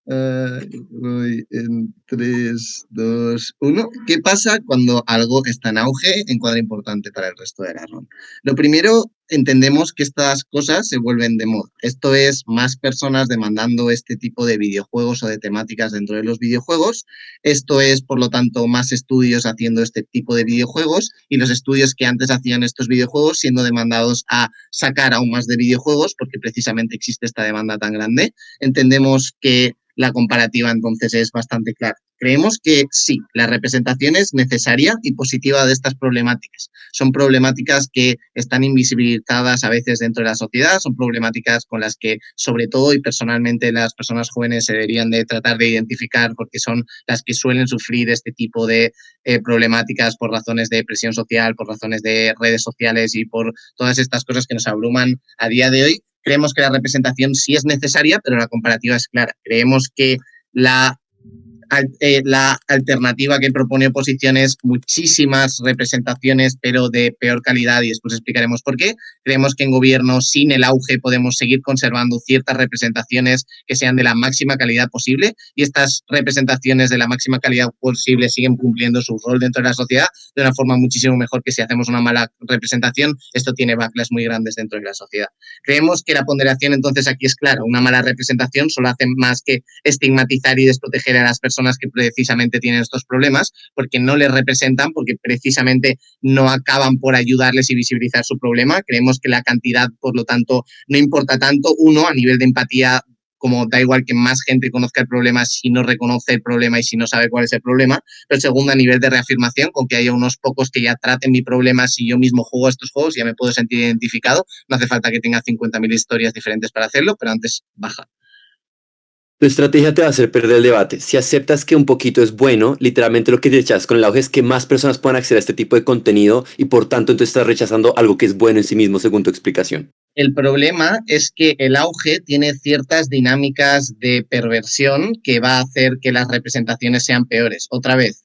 Voy en 3, 2, 1. ¿Qué pasa cuando algo está en auge en cuadro importante para el resto de la ronda? Lo primero, entendemos que estas cosas se vuelven de moda. Esto es más personas demandando este tipo de videojuegos o de temáticas dentro de los videojuegos. Esto es, por lo tanto, más estudios haciendo este tipo de videojuegos y los estudios que antes hacían estos videojuegos siendo demandados a sacar aún más de videojuegos porque precisamente existe esta demanda tan grande. Entendemos que la comparativa entonces es bastante clara. Creemos que sí, la representación es necesaria y positiva de estas problemáticas. Son problemáticas que están invisibilizadas a veces dentro de la sociedad, son problemáticas con las que, sobre todo y personalmente, las personas jóvenes se deberían de tratar de identificar porque son las que suelen sufrir este tipo de problemáticas por razones de presión social, por razones de redes sociales y por todas estas cosas que nos abruman a día de hoy. Creemos que la representación sí es necesaria, pero la comparativa es clara. Creemos que la la alternativa que propone oposición es muchísimas representaciones, pero de peor calidad, y después explicaremos por qué. Creemos que en gobierno, sin el auge, podemos seguir conservando ciertas representaciones que sean de la máxima calidad posible, y estas representaciones de la máxima calidad posible siguen cumpliendo su rol dentro de la sociedad de una forma muchísimo mejor que si hacemos una mala representación. Esto tiene backlash muy grandes dentro de la sociedad. Creemos que la ponderación entonces aquí es clara. Una mala representación solo hace más que estigmatizar y desproteger a las personas que precisamente tienen estos problemas, porque no les representan, porque precisamente no acaban por ayudarles y visibilizar su problema. Creemos que la cantidad, por lo tanto, no importa tanto. Uno, a nivel de empatía, como da igual que más gente conozca el problema si no reconoce el problema y si no sabe cuál es el problema. Pero segundo, a nivel de reafirmación, con que haya unos pocos que ya traten mi problema, si yo mismo juego a estos juegos ya me puedo sentir identificado. No hace falta que tenga 50.000 historias diferentes para hacerlo, pero antes baja. Tu estrategia te va a hacer perder el debate. Si aceptas que un poquito es bueno, literalmente lo que te echas con el auge es que más personas puedan acceder a este tipo de contenido y por tanto entonces estás rechazando algo que es bueno en sí mismo según tu explicación. El problema es que el auge tiene ciertas dinámicas de perversión que va a hacer que las representaciones sean peores. Otra vez,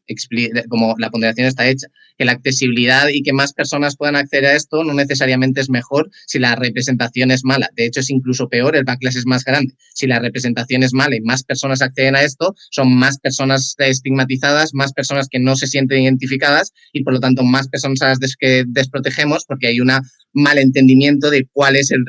como la ponderación está hecha, que la accesibilidad y que más personas puedan acceder a esto no necesariamente es mejor si la representación es mala. De hecho, es incluso peor, el backlash es más grande. Si la representación es mala y más personas acceden a esto, son más personas estigmatizadas, más personas que no se sienten identificadas y por lo tanto más personas que desprotegemos porque hay una malentendimiento de cuál es el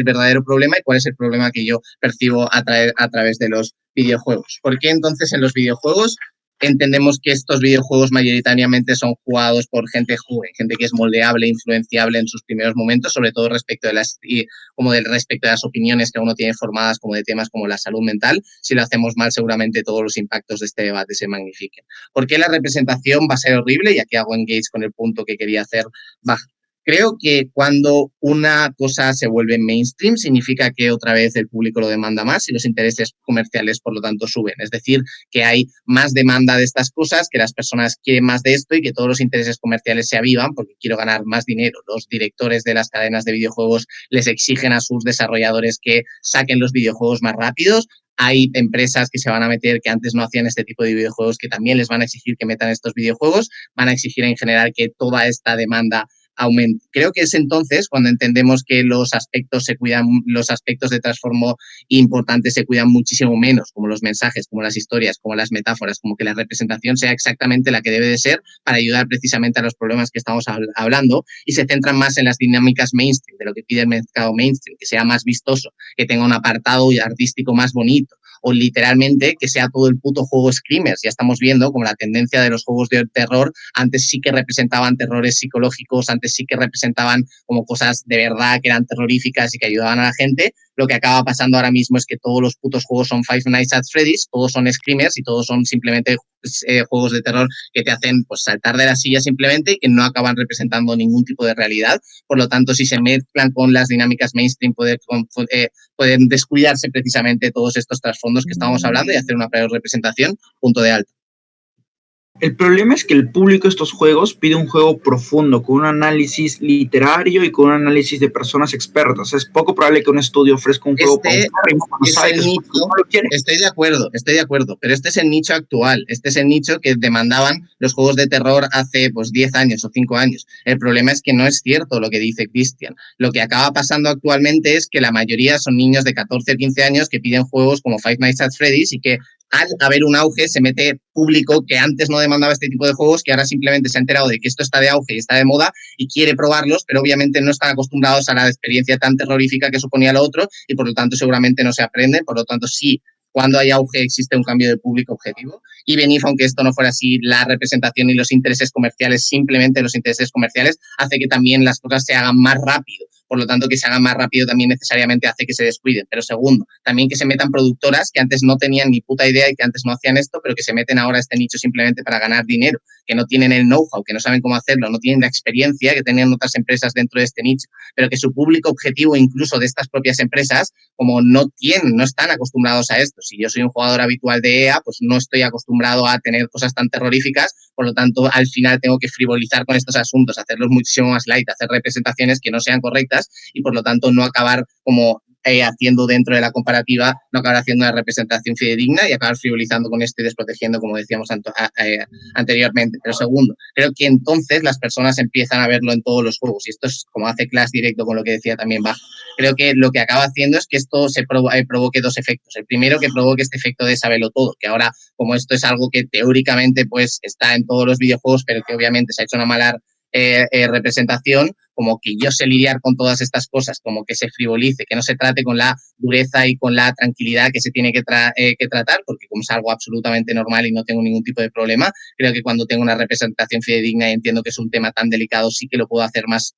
verdadero problema y cuál es el problema que yo percibo a través de los videojuegos. ¿Por qué entonces en los videojuegos entendemos que estos videojuegos mayoritariamente son jugados por gente joven, gente que es moldeable, influenciable en sus primeros momentos, sobre todo respecto de respecto de las opiniones que uno tiene formadas como de temas como la salud mental? Si lo hacemos mal, seguramente todos los impactos de este debate se magnifiquen. ¿Por qué la representación va a ser horrible? Y aquí hago engage con el punto que quería hacer. Creo que cuando una cosa se vuelve mainstream significa que otra vez el público lo demanda más y los intereses comerciales, por lo tanto, suben. Es decir, que hay más demanda de estas cosas, que las personas quieren más de esto y que todos los intereses comerciales se avivan porque quiero ganar más dinero. Los directores de las cadenas de videojuegos les exigen a sus desarrolladores que saquen los videojuegos más rápidos. Hay empresas que se van a meter que antes no hacían este tipo de videojuegos que también les van a exigir que metan estos videojuegos, van a exigir en general que toda esta demanda aumente. Creo que es entonces cuando entendemos que los aspectos de transformo importantes se cuidan muchísimo menos, como los mensajes, como las historias, como las metáforas, como que la representación sea exactamente la que debe de ser para ayudar precisamente a los problemas que estamos hablando y se centran más en las dinámicas mainstream, de lo que pide el mercado mainstream, que sea más vistoso, que tenga un apartado artístico más bonito, o literalmente que sea todo el puto juego screamers. Ya estamos viendo como la tendencia de los juegos de terror antes sí que representaban terrores psicológicos, antes sí que representaban como cosas de verdad que eran terroríficas y que ayudaban a la gente. Lo que acaba pasando ahora mismo es que todos los putos juegos son Five Nights at Freddy's, todos son screamers y todos son simplemente juegos de terror que te hacen pues saltar de la silla simplemente y que no acaban representando ningún tipo de realidad. Por lo tanto, si se mezclan con las dinámicas mainstream, pueden descuidarse precisamente todos estos trasfondos que estábamos hablando y hacer una peor representación, punto de alto. El problema es que el público de estos juegos pide un juego profundo, con un análisis literario y con un análisis de personas expertas. Es poco probable que un estudio ofrezca un juego paupérrimo cuando sabe que nicho, no lo quiere. estoy de acuerdo, pero este es el nicho actual, este es el nicho que demandaban los juegos de terror hace pues 10 años o 5 años. El problema es que no es cierto lo que dice Cristian. Lo que acaba pasando actualmente es que la mayoría son niños de 14 o 15 años que piden juegos como Five Nights at Freddy's y que al haber un auge se mete público que antes no demandaba este tipo de juegos, que ahora simplemente se ha enterado de que esto está de auge y está de moda y quiere probarlos, pero obviamente no están acostumbrados a la experiencia tan terrorífica que suponía lo otro y por lo tanto seguramente no se aprenden. Por lo tanto, sí, cuando hay auge existe un cambio de público objetivo. Y Benif, aunque esto no fuera así, la representación y los intereses comerciales, simplemente los intereses comerciales, hace que también las cosas se hagan más rápido. Por lo tanto, que se haga más rápido también necesariamente hace que se descuiden. Pero segundo, también que se metan productoras que antes no tenían ni puta idea y que antes no hacían esto, pero que se meten ahora a este nicho simplemente para ganar dinero, que no tienen el know-how, que no saben cómo hacerlo, no tienen la experiencia que tenían otras empresas dentro de este nicho, pero que su público objetivo, incluso de estas propias empresas, como no están acostumbrados a esto. Si yo soy un jugador habitual de EA, pues no estoy acostumbrado a tener cosas tan terroríficas, por lo tanto, al final tengo que frivolizar con estos asuntos, hacerlos muchísimo más light, hacer representaciones que no sean correctas y por lo tanto no acabar como haciendo dentro de la comparativa, no acabar haciendo una representación fidedigna y acabar frivolizando con esto y desprotegiendo, como decíamos anteriormente. Pero segundo, creo que entonces las personas empiezan a verlo en todos los juegos y esto es como hace Clash directo con lo que decía también Bajo. Creo que lo que acaba haciendo es que esto se provoque dos efectos. El primero, que provoque este efecto de saberlo todo, que ahora, como esto es algo que teóricamente pues está en todos los videojuegos, pero que obviamente se ha hecho una mala representación, como que yo sé lidiar con todas estas cosas, como que se frivolice, que no se trate con la dureza y con la tranquilidad que se tiene que tratar, porque como es algo absolutamente normal y no tengo ningún tipo de problema, creo que cuando tengo una representación fidedigna y entiendo que es un tema tan delicado, sí que lo puedo hacer más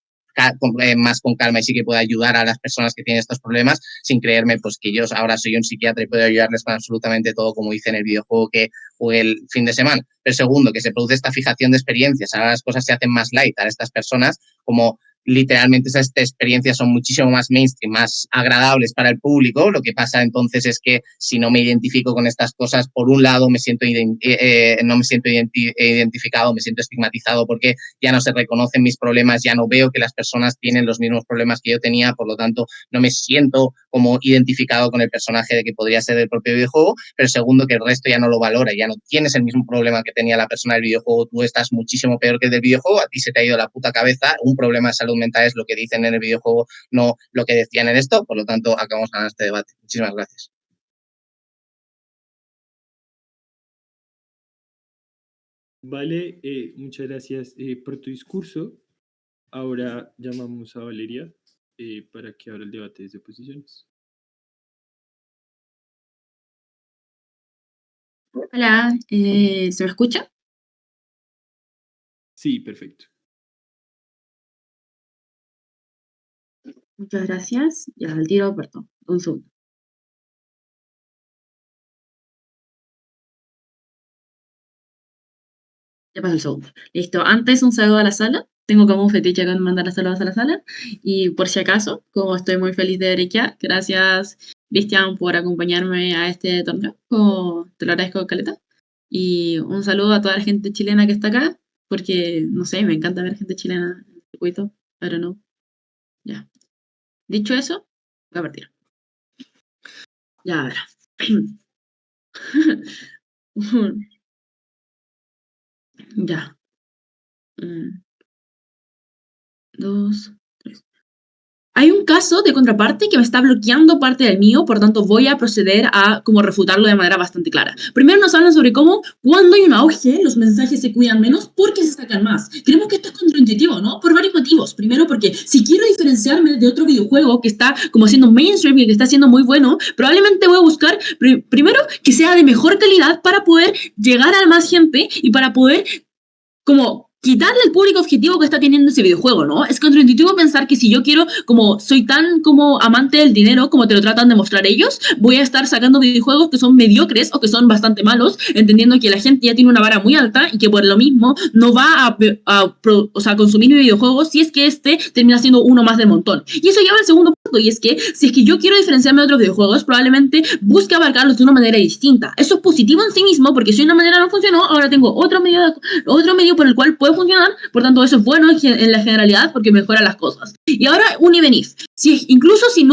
con calma y sí que puedo ayudar a las personas que tienen estos problemas sin creerme pues que yo ahora soy un psiquiatra y puedo ayudarles con absolutamente todo como hice en el videojuego que jugué el fin de semana. Pero segundo, que se produce esta fijación de experiencias, ahora las cosas se hacen más light, a estas personas como literalmente esas experiencias son muchísimo más mainstream, más agradables para el público. Lo que pasa entonces es que si no me identifico con estas cosas, por un lado me siento no me siento identificado, me siento estigmatizado porque ya no se reconocen mis problemas, ya no veo que las personas tienen los mismos problemas que yo tenía, por lo tanto no me siento como identificado con el personaje de que podría ser del propio videojuego, pero segundo, que el resto ya no lo valora, ya no tienes el mismo problema que tenía la persona del videojuego, tú estás muchísimo peor que el del videojuego, a ti se te ha ido la puta cabeza, un problema de salud mental es lo que dicen en el videojuego, no lo que decían en esto, por lo tanto acabamos ganando este debate. Muchísimas gracias. Vale, muchas gracias por tu discurso. Ahora llamamos a Valeria para que abra el debate desde posiciones. Hola, ¿se me escucha? Sí, perfecto. Muchas gracias. Ya, al tiro, perdón. Un segundo. Ya pasó el segundo. Listo. Antes, un saludo a la sala. Tengo como un fetiche con mandar saludos a la sala. Y por si acaso, como estoy muy feliz de brequear, gracias, Cristian, por acompañarme a este torneo. Te lo agradezco, caleta. Y un saludo a toda la gente chilena que está acá, porque, no sé, me encanta ver gente chilena en el circuito. Pero no. Ya. Dicho eso, voy a partir. Ya, a ver. Ya. 2, 3. Hay un caso de contraparte que me está bloqueando parte del mío, por tanto voy a proceder a como refutarlo de manera bastante clara. Primero nos hablan sobre cómo cuando hay un auge los mensajes se cuidan menos porque se sacan más. Creemos que esto es contraintuitivo, ¿no? Por varios motivos. Primero porque si quiero diferenciarme de otro videojuego que está como siendo mainstream y que está siendo muy bueno, probablemente voy a buscar primero que sea de mejor calidad para poder llegar a más gente y para poder como quitarle el público objetivo que está teniendo ese videojuego, ¿no? Es contraintuitivo pensar que si yo quiero, como soy tan como amante del dinero como te lo tratan de mostrar ellos, voy a estar sacando videojuegos que son mediocres o que son bastante malos, entendiendo que la gente ya tiene una vara muy alta y que por lo mismo no va a consumir videojuegos si es que este termina siendo uno más del montón. Y eso lleva al segundo punto, y es que si es que yo quiero diferenciarme de otros videojuegos, probablemente busque abarcarlos de una manera distinta. Eso es positivo en sí mismo, porque si una manera no funcionó, ahora tengo otro medio por el cual puede funcionar, por tanto eso es bueno en la generalidad porque mejora las cosas. Y ahora un even if. Incluso si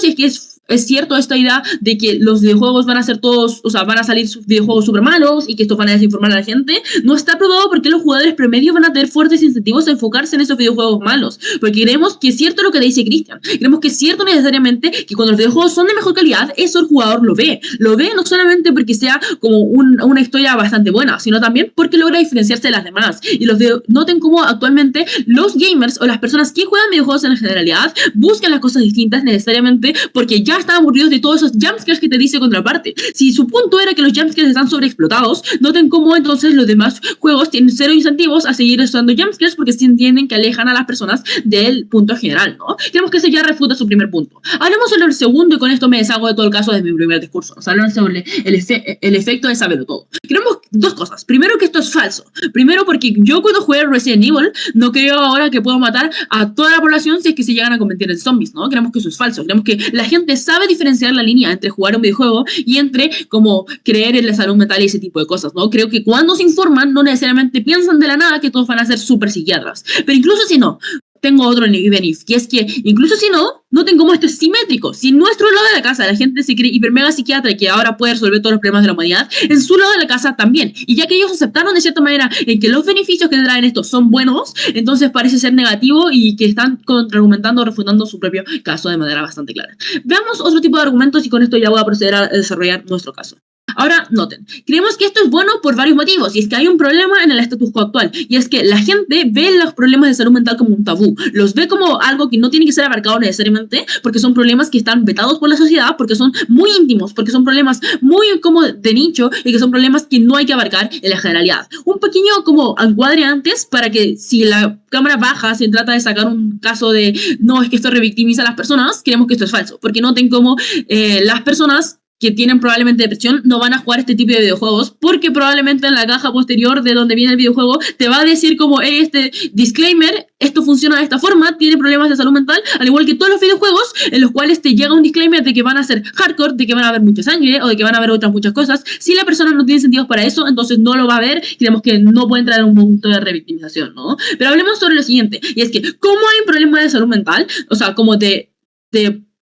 es que es cierto esta idea de que los videojuegos van a ser todos, van a salir videojuegos súper malos y que estos van a desinformar a la gente, no está probado porque los jugadores promedio van a tener fuertes incentivos a enfocarse en esos videojuegos malos. Porque creemos que es cierto lo que dice Cristian. Creemos que es cierto necesariamente que cuando los videojuegos son de mejor calidad, eso el jugador lo ve. Lo ve no solamente porque sea como una historia bastante buena, sino también porque logra diferenciarse de las demás. Y noten cómo actualmente los gamers o las personas que juegan videojuegos en la generalidad buscan las cosas distintas necesariamente porque ya están aburridos de todos esos jumpscares que te dice contraparte. Si su punto era que los jumpscares están sobreexplotados, noten cómo entonces los demás juegos tienen cero incentivos a seguir usando jumpscares porque sí entienden que alejan a las personas del punto general, ¿no? Creemos que ese ya refuta su primer punto. Hablemos sobre el segundo y con esto me deshago de todo el caso de mi primer discurso. Hablamos sobre el efecto de saberlo todo. Creemos dos cosas. Primero, que esto es falso. Primero, porque yo cuando jugué Resident Evil no creo ahora que puedo matar a toda la población si es que se llegan a convertir en zombies, ¿no? Creemos que eso es falso. Creemos que la gente sabe diferenciar la línea entre jugar un videojuego y entre como creer en la salud mental y ese tipo de cosas, ¿no? Creo que cuando se informan no necesariamente piensan de la nada que todos van a ser súper psiquiatras. Pero incluso si no, tengo otro even if, y es que incluso si no, noten cómo esto es simétrico. Si en nuestro lado de la casa la gente se cree hiper mega psiquiatra y que ahora puede resolver todos los problemas de la humanidad, en su lado de la casa también. Y ya que ellos aceptaron de cierta manera en que los beneficios que traen estos son buenos, entonces parece ser negativo y que están contraargumentando o refutando su propio caso de manera bastante clara. Veamos otro tipo de argumentos y con esto ya voy a proceder a desarrollar nuestro caso. Ahora, noten, creemos que esto es bueno por varios motivos, y es que hay un problema en el status quo actual, y es que la gente ve los problemas de salud mental como un tabú, los ve como algo que no tiene que ser abarcado necesariamente, porque son problemas que están vetados por la sociedad, porque son muy íntimos, porque son problemas muy como de nicho, y que son problemas que no hay que abarcar en la generalidad. Un pequeño como encuadre antes, para que si la cámara baja se trata de sacar un caso de, no, es que esto revictimiza a las personas, creemos que esto es falso, porque noten cómo las personas que tienen probablemente depresión no van a jugar este tipo de videojuegos porque probablemente en la caja posterior de donde viene el videojuego te va a decir como este disclaimer, esto funciona de esta forma, tiene problemas de salud mental, al igual que todos los videojuegos en los cuales te llega un disclaimer de que van a ser hardcore, de que van a haber mucha sangre o de que van a haber otras muchas cosas. Si la persona no tiene incentivos para eso, entonces no lo va a ver y creemos que no puede entrar en un punto de revictimización, ¿no? Pero hablemos sobre lo siguiente, y es que ¿cómo hay un problema de salud mental? O sea, como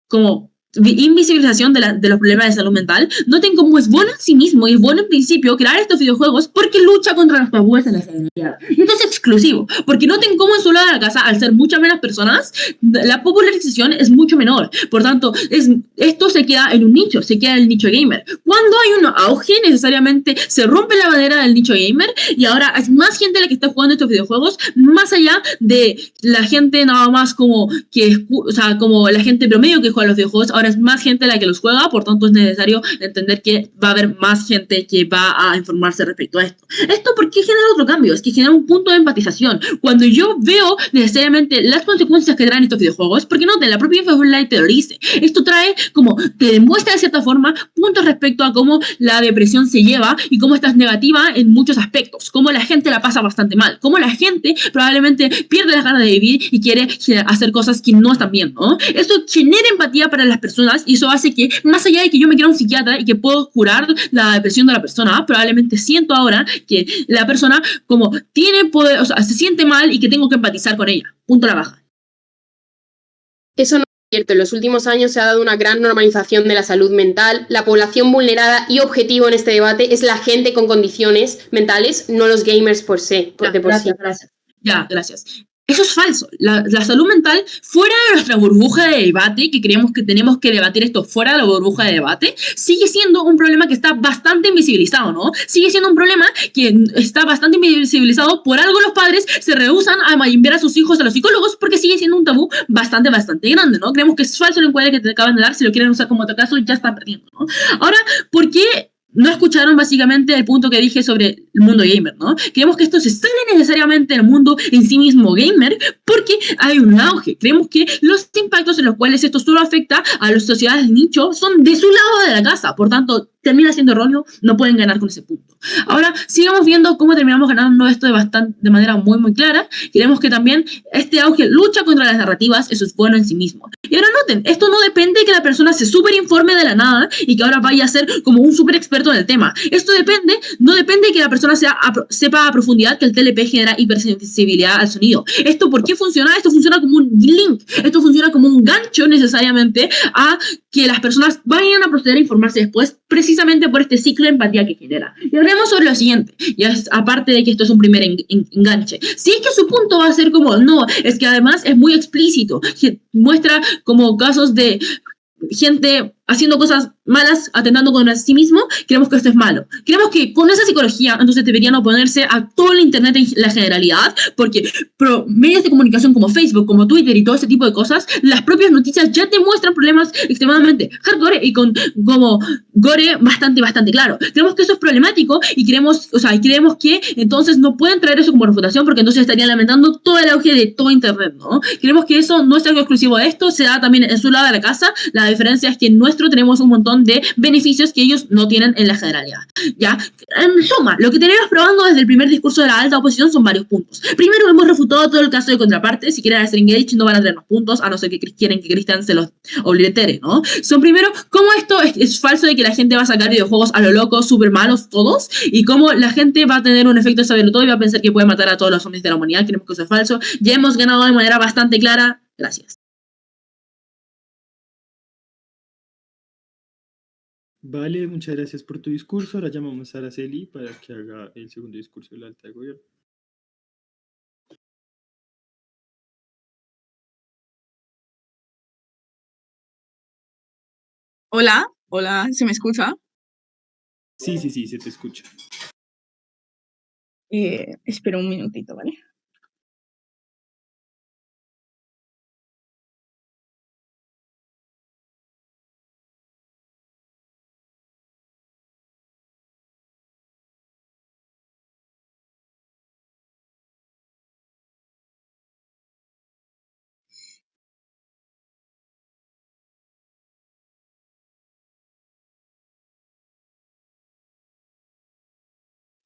como invisibilización de los problemas de salud mental, noten cómo es bueno en sí mismo y es bueno en principio crear estos videojuegos porque lucha contra los tabúes en la generalidad. Y esto es exclusivo, porque noten cómo en su lado de la casa, al ser muchas menos personas, la popularización es mucho menor. Por tanto, esto se queda en un nicho, se queda en el nicho gamer. Cuando hay un auge, necesariamente se rompe la bandera del nicho gamer y ahora hay más gente la que está jugando estos videojuegos, más allá de la gente nada más como como la gente promedio que juega los videojuegos. Ahora es más gente la que los juega, por tanto es necesario entender que va a haber más gente que va a informarse respecto a esto. ¿Esto por qué genera otro cambio? Es que genera un punto de empatización. Cuando yo veo necesariamente las consecuencias que traen estos videojuegos, porque noten, la propia Facebook Live te lo dice. Esto trae como, te demuestra de cierta forma puntos respecto a cómo la depresión se lleva y cómo esta es negativa en muchos aspectos, cómo la gente la pasa bastante mal, cómo la gente probablemente pierde las ganas de vivir y quiere hacer cosas que no están bien, ¿no? Esto genera empatía para las personas y eso hace que, más allá de que yo me quiera un psiquiatra y que puedo curar la depresión de la persona, probablemente siento ahora que la persona como tiene poder, o sea, se siente mal y que tengo que empatizar con ella. Punto a la baja. Eso no es cierto. En los últimos años se ha dado una gran normalización de la salud mental. La población vulnerada y objetivo en este debate es la gente con condiciones mentales, no los gamers por se. Gracias. Eso es falso. La salud mental, fuera de nuestra burbuja de debate, que creemos que tenemos que debatir esto fuera de la burbuja de debate, sigue siendo un problema que está bastante invisibilizado, ¿no? Sigue siendo un problema que está bastante invisibilizado. Por algo los padres se rehúsan a enviar a sus hijos a los psicólogos porque sigue siendo un tabú bastante grande, ¿no? Creemos que es falso el encuadre que te acaban de dar. Si lo quieren usar como otro caso, ya están perdiendo, ¿no? Ahora, ¿por qué no escucharon básicamente el punto que dije sobre el mundo gamer, ¿no? Creemos que esto se sale necesariamente del mundo en sí mismo gamer porque hay un auge. Creemos que los impactos en los cuales esto solo afecta a las sociedades de nicho son de su lado de la casa. Por tanto, termina siendo erróneo, no pueden ganar con ese punto. Ahora, sigamos viendo cómo terminamos ganando esto de manera muy, muy clara. Creemos que también este auge lucha contra las narrativas, eso es bueno en sí mismo. Y ahora noten, esto no depende de que la persona se súper informe de la nada y que ahora vaya a ser como un súper experto en el tema. Esto no depende de que la persona sepa a profundidad que el TLP genera hipersensibilidad al sonido. ¿Esto por qué funciona? Esto funciona como un link, esto funciona como un gancho necesariamente a que las personas vayan a proceder a informarse después, precisamente por este ciclo de empatía que genera. Y hablemos sobre lo siguiente, ya aparte de que esto es un primer enganche. Si es que su punto va a ser como, no, es que además es muy explícito, que muestra como casos de gente haciendo cosas malas, atentando contra sí mismo, creemos que esto es malo. Creemos que con esa psicología, entonces deberían oponerse a todo el internet en la generalidad, porque medios de comunicación como Facebook, como Twitter y todo ese tipo de cosas, las propias noticias ya te muestran problemas extremadamente hardcore y con como gore bastante claro. Creemos que eso es problemático y creemos que entonces no pueden traer eso como refutación porque entonces estarían lamentando todo el auge de todo internet, ¿no? Creemos que eso no es algo exclusivo de esto, se da también en su lado de la casa. La diferencia es que en nuestro tenemos un montón de beneficios que ellos no tienen en la generalidad. ¿Ya? En suma, lo que tenemos probando desde el primer discurso de la alta oposición son varios puntos. Primero, hemos refutado todo el caso de contraparte. Si quieren hacer engage, no van a tener más puntos, a no ser que quieren que Cristian se los oblitere, ¿no? Son primero, cómo esto es falso de que la gente va a sacar videojuegos a lo loco, súper malos todos, y cómo la gente va a tener un efecto de saberlo todo y va a pensar que puede matar a todos los zombies de la humanidad. Creemos que eso es falso. Ya hemos ganado de manera bastante clara. Gracias. Vale, muchas gracias por tu discurso. Ahora llamamos a Araceli para que haga el segundo discurso de la alta de gobierno. Hola, hola, ¿se me escucha? Sí, se te escucha. Espera un minutito, ¿vale?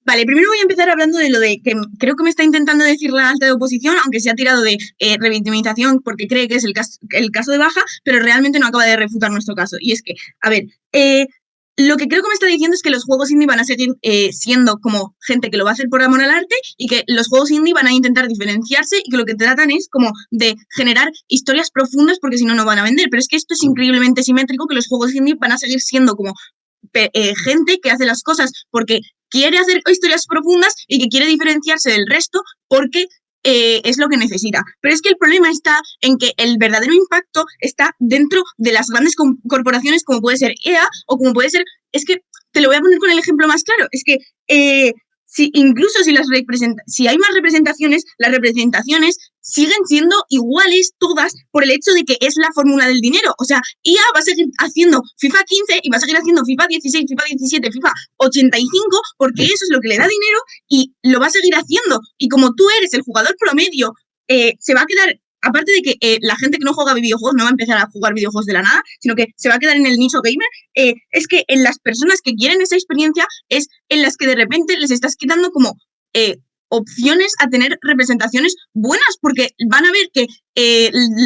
Vale, primero voy a empezar hablando de lo de que creo que me está intentando decir la alta de oposición, aunque se ha tirado de revictimización porque cree que es el caso de Baja, pero realmente no acaba de refutar nuestro caso. Y es que, a ver, lo que creo que me está diciendo es que los juegos indie van a seguir siendo como gente que lo va a hacer por amor al arte y que los juegos indie van a intentar diferenciarse y que lo que tratan es como de generar historias profundas porque si no, no van a vender. Pero es que esto es increíblemente simétrico, que los juegos indie van a seguir siendo como gente que hace las cosas porque quiere hacer historias profundas y que quiere diferenciarse del resto porque es lo que necesita. Pero es que el problema está en que el verdadero impacto está dentro de las grandes corporaciones como puede ser EA o como puede ser... Es que te lo voy a poner con el ejemplo más claro. Es que incluso si hay más representaciones, las representaciones siguen siendo iguales todas por el hecho de que es la fórmula del dinero. O sea, EA va a seguir haciendo FIFA 15 y va a seguir haciendo FIFA 16, FIFA 17, FIFA 85, porque eso es lo que le da dinero y lo va a seguir haciendo. Y como tú eres el jugador promedio, se va a quedar... Aparte de que la gente que no juega videojuegos no va a empezar a jugar videojuegos de la nada, sino que se va a quedar en el nicho gamer, es que en las personas que quieren esa experiencia es en las que de repente les estás quitando como opciones a tener representaciones buenas, porque van a ver que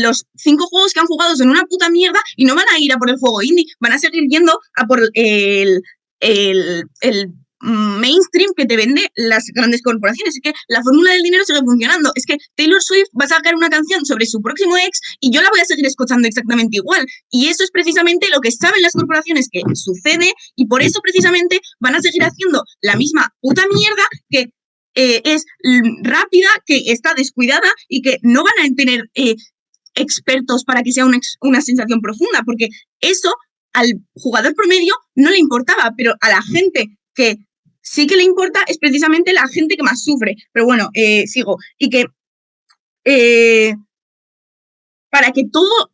los 5 juegos que han jugado son una puta mierda y no van a ir a por el juego indie, van a seguir yendo a por el mainstream que te vende las grandes corporaciones. Es que la fórmula del dinero sigue funcionando. Es que Taylor Swift va a sacar una canción sobre su próximo ex y yo la voy a seguir escuchando exactamente igual. Y eso es precisamente lo que saben las corporaciones que sucede y por eso precisamente van a seguir haciendo la misma puta mierda que es rápida, que está descuidada y que no van a tener expertos para que sea una sensación profunda, porque eso al jugador promedio no le importaba, pero a la gente que sí que le importa es precisamente la gente que más sufre. Pero bueno, sigo. Y que para que todo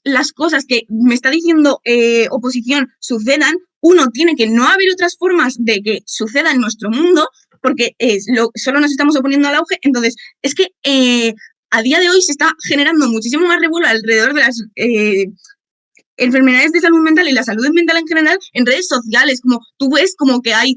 las cosas que me está diciendo oposición sucedan, uno, tiene que no haber otras formas de que suceda en nuestro mundo, porque solo nos estamos oponiendo al auge. Entonces, es que a día de hoy se está generando muchísimo más revuelo alrededor de las enfermedades de salud mental y la salud mental en general en redes sociales. Como tú ves como que hay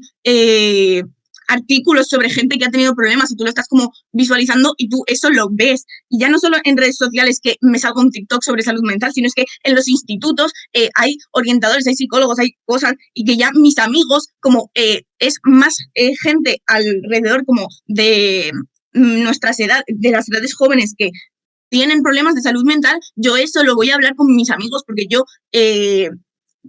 artículos sobre gente que ha tenido problemas y tú lo estás como visualizando y tú eso lo ves. Y ya no solo en redes sociales que me salga un TikTok sobre salud mental, sino es que en los institutos hay orientadores, hay psicólogos, hay cosas, y que ya mis amigos, como es más gente alrededor como de nuestras edades, de las edades jóvenes que tienen problemas de salud mental, yo eso lo voy a hablar con mis amigos porque yo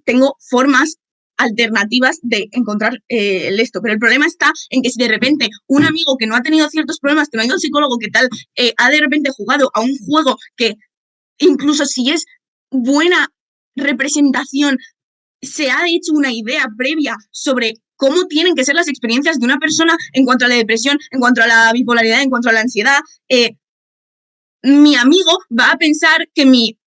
tengo formas alternativas de encontrar esto. Pero el problema está en que si de repente un amigo que no ha tenido ciertos problemas, que no ha ido al psicólogo, que tal, ha de repente jugado a un juego que incluso si es buena representación, se ha hecho una idea previa sobre cómo tienen que ser las experiencias de una persona en cuanto a la depresión, en cuanto a la bipolaridad, en cuanto a la ansiedad, mi amigo va a pensar que mi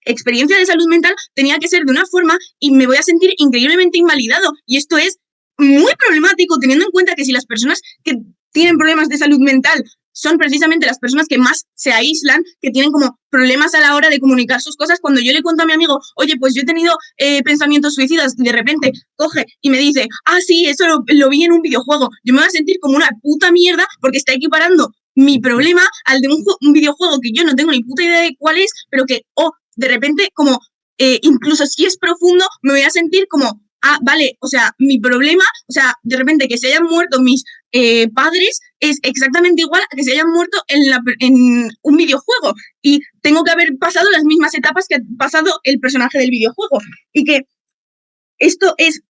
experiencia de salud mental tenía que ser de una forma y me voy a sentir increíblemente invalidado. Y esto es muy problemático, teniendo en cuenta que si las personas que tienen problemas de salud mental son precisamente las personas que más se aíslan, que tienen como problemas a la hora de comunicar sus cosas. Cuando yo le cuento a mi amigo, oye, pues yo he tenido pensamientos suicidas, y de repente coge y me dice, ah, sí, eso lo vi en un videojuego, yo me voy a sentir como una puta mierda porque está equiparando mi problema al de un videojuego que yo no tengo ni puta idea de cuál es, pero que, de repente, como, incluso si es profundo, me voy a sentir como, ah, vale, o sea, mi problema, o sea, de repente que se hayan muerto mis padres es exactamente igual a que se hayan muerto en un videojuego, y tengo que haber pasado las mismas etapas que ha pasado el personaje del videojuego, y que esto es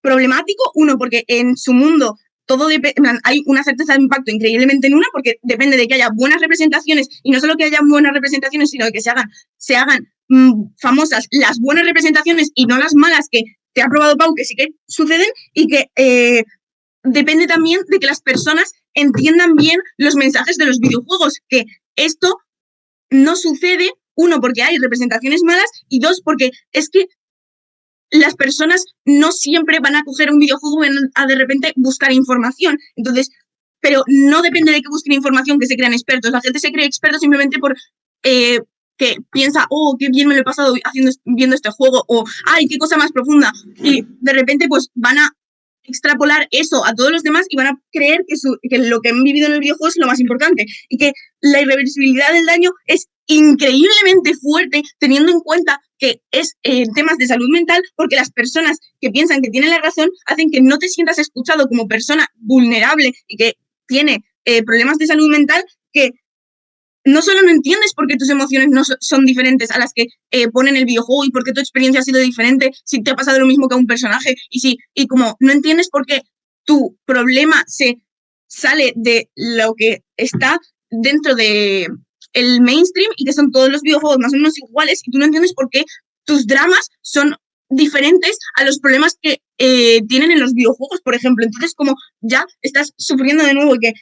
problemático, uno, porque en su mundo todo hay una certeza de impacto increíblemente nula, porque depende de que haya buenas representaciones, y no solo que haya buenas representaciones, sino de que se hagan famosas las buenas representaciones y no las malas que te ha probado Pau que sí que suceden, y que depende también de que las personas entiendan bien los mensajes de los videojuegos, que esto no sucede, uno, porque hay representaciones malas, y dos, porque es que las personas no siempre van a coger un videojuego y van a de repente buscar información. Entonces, pero no depende de que busquen información que se crean expertos. La gente se cree experto simplemente por que piensa, oh, qué bien me lo he pasado viendo este juego, o ay, qué cosa más profunda. Y de repente pues van a extrapolar eso a todos los demás y van a creer que lo que han vivido en el videojuego es lo más importante, y que la irreversibilidad del daño es increíblemente fuerte, teniendo en cuenta que es temas de salud mental, porque las personas que piensan que tienen la razón hacen que no te sientas escuchado como persona vulnerable y que tiene problemas de salud mental, que no solo no entiendes por qué tus emociones no son diferentes a las que ponen el videojuego, y por qué tu experiencia ha sido diferente si te ha pasado lo mismo que a un personaje, y como no entiendes por qué tu problema se sale de lo que está dentro de el mainstream y que son todos los videojuegos más o menos iguales, y tú no entiendes por qué tus dramas son diferentes a los problemas que tienen en los videojuegos, por ejemplo. Entonces, como ya estás sufriendo de nuevo y que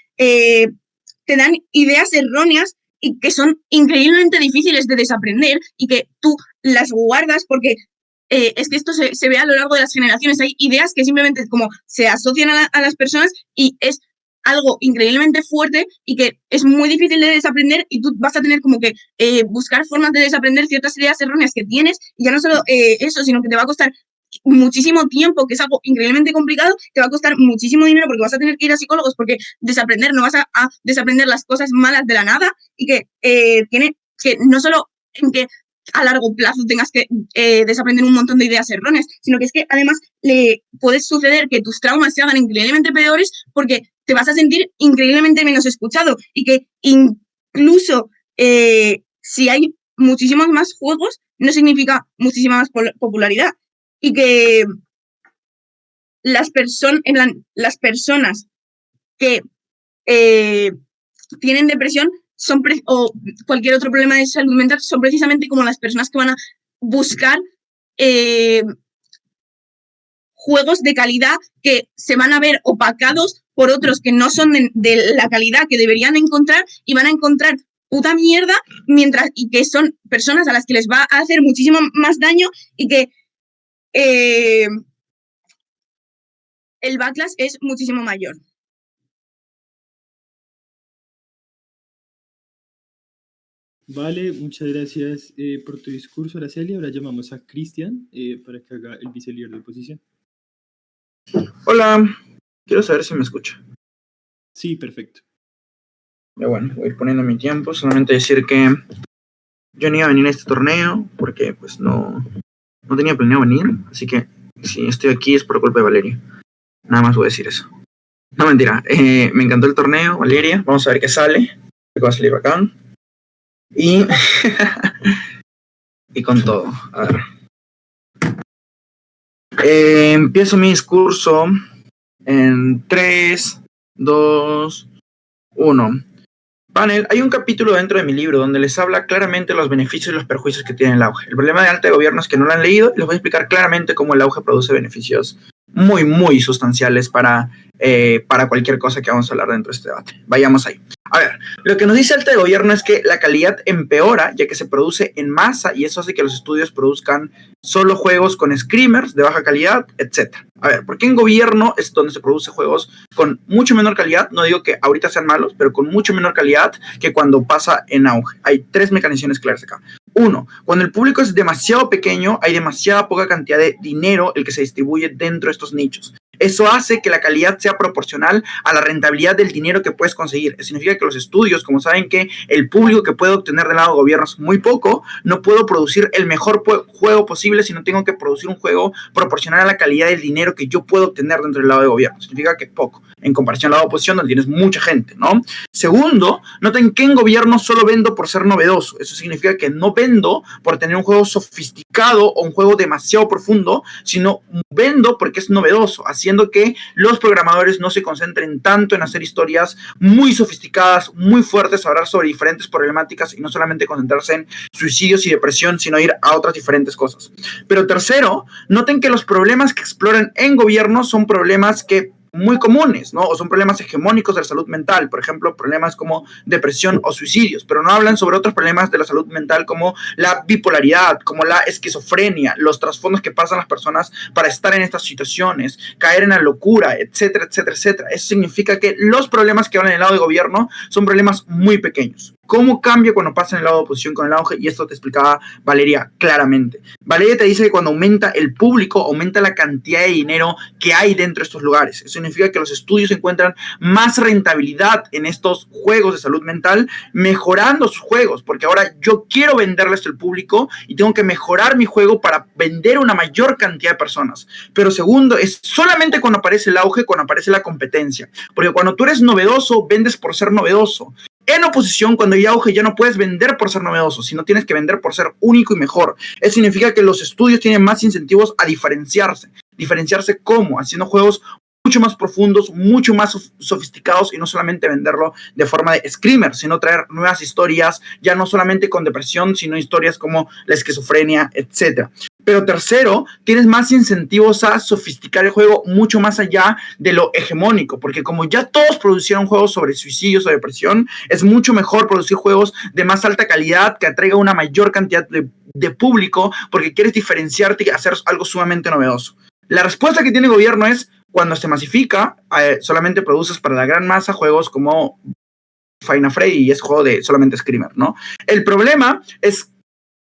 te dan ideas erróneas y que son increíblemente difíciles de desaprender, y que tú las guardas porque es que esto se ve a lo largo de las generaciones. Hay ideas que simplemente como se asocian a las personas y es algo increíblemente fuerte y que es muy difícil de desaprender, y tú vas a tener como que buscar formas de desaprender ciertas ideas erróneas que tienes, y ya no solo eso, sino que te va a costar muchísimo tiempo, que es algo increíblemente complicado, te va a costar muchísimo dinero porque vas a tener que ir a psicólogos, porque desaprender, no vas a desaprender las cosas malas de la nada, y que tiene que no solo en que a largo plazo tengas que desaprender un montón de ideas erróneas, sino que es que además le puede suceder que tus traumas se hagan increíblemente peores porque te vas a sentir increíblemente menos escuchado, y que incluso si hay muchísimos más juegos no significa muchísima más popularidad, y que las personas que tienen depresión o cualquier otro problema de salud mental son precisamente como las personas que van a buscar juegos de calidad que se van a ver opacados por otros que no son de la calidad que deberían encontrar, y van a encontrar puta mierda, y que son personas a las que les va a hacer muchísimo más daño, y que el backlash es muchísimo mayor. Vale, muchas gracias por tu discurso, Araceli. Ahora llamamos a Cristian para que haga el vicelíder de oposición. Hola, quiero saber si me escucha. Sí, perfecto. Ya bueno, voy a ir poniendo mi tiempo. Solamente decir que yo no iba a venir a este torneo porque pues no tenía planeado venir. Así que si estoy aquí es por culpa de Valeria. Nada más voy a decir eso. No, mentira. Me encantó el torneo, Valeria. Vamos a ver qué sale. Creo que va a salir bacán. Y con todo. A ver. Empiezo mi discurso en 3, 2, 1. Panel, hay un capítulo dentro de mi libro donde les habla claramente los beneficios y los perjuicios que tiene el auge. El problema de alta de gobierno es que no lo han leído y les voy a explicar claramente cómo el auge produce beneficios muy, muy sustanciales para cualquier cosa que vamos a hablar dentro de este debate. Vayamos ahí. A ver, lo que nos dice alta de gobierno es que la calidad empeora ya que se produce en masa y eso hace que los estudios produzcan solo juegos con screamers de baja calidad, etc. A ver, ¿por qué en gobierno es donde se produce juegos con mucho menor calidad? No digo que ahorita sean malos, pero con mucho menor calidad que cuando pasa en auge. Hay 3 mecanismos claras acá. 1, cuando el público es demasiado pequeño, hay demasiada poca cantidad de dinero el que se distribuye dentro de estos nichos. Eso hace que la calidad sea proporcional a la rentabilidad del dinero que puedes conseguir. Eso significa que los estudios, como saben que el público que puede obtener del lado de gobierno es muy poco, no puedo producir el mejor juego posible, sino tengo que producir un juego proporcional a la calidad del dinero que yo puedo obtener dentro del lado de gobierno. Significa que es poco, en comparación al lado de oposición, donde tienes mucha gente, ¿no? Segundo, noten que en gobierno solo vendo por ser novedoso. Eso significa que no vendo por tener un juego sofisticado o un juego demasiado profundo, sino vendo porque es novedoso, haciendo que los programadores no se concentren tanto en hacer historias muy sofisticadas, muy fuertes, hablar sobre diferentes problemáticas y no solamente concentrarse en suicidios y depresión, sino ir a otras diferentes cosas. Pero tercero, noten que los problemas que exploran en gobierno son problemas que muy comunes, ¿no? O son problemas hegemónicos de la salud mental, por ejemplo, problemas como depresión o suicidios, pero no hablan sobre otros problemas de la salud mental como la bipolaridad, como la esquizofrenia, los trasfondos que pasan las personas para estar en estas situaciones, caer en la locura, etcétera, etcétera, etcétera. Eso significa que los problemas que hablan en el lado de gobierno son problemas muy pequeños. ¿Cómo cambia cuando pasa en el lado de oposición con el auge? Y esto te explicaba Valeria claramente. Valeria te dice que cuando aumenta el público, aumenta la cantidad de dinero que hay dentro de estos lugares. Eso significa que los estudios encuentran más rentabilidad en estos juegos de salud mental, mejorando sus juegos, porque ahora yo quiero venderles al público y tengo que mejorar mi juego para vender a una mayor cantidad de personas. Pero segundo, es solamente cuando aparece el auge, cuando aparece la competencia. Porque cuando tú eres novedoso, vendes por ser novedoso. En oposición, cuando hay auge, ya no puedes vender por ser novedoso, sino tienes que vender por ser único y mejor. Eso significa que los estudios tienen más incentivos a diferenciarse. ¿Diferenciarse cómo? Haciendo juegos mucho más profundos, mucho más sofisticados y no solamente venderlo de forma de screamer, sino traer nuevas historias, ya no solamente con depresión, sino historias como la esquizofrenia, etc. Pero tercero, tienes más incentivos a sofisticar el juego mucho más allá de lo hegemónico, porque como ya todos producieron juegos sobre suicidios o depresión, es mucho mejor producir juegos de más alta calidad que atraiga una mayor cantidad de público, porque quieres diferenciarte y hacer algo sumamente novedoso. La respuesta que tiene el gobierno es, cuando se masifica, solamente produces para la gran masa juegos como Final Freddy y es juego de solamente screamer, ¿no? El problema es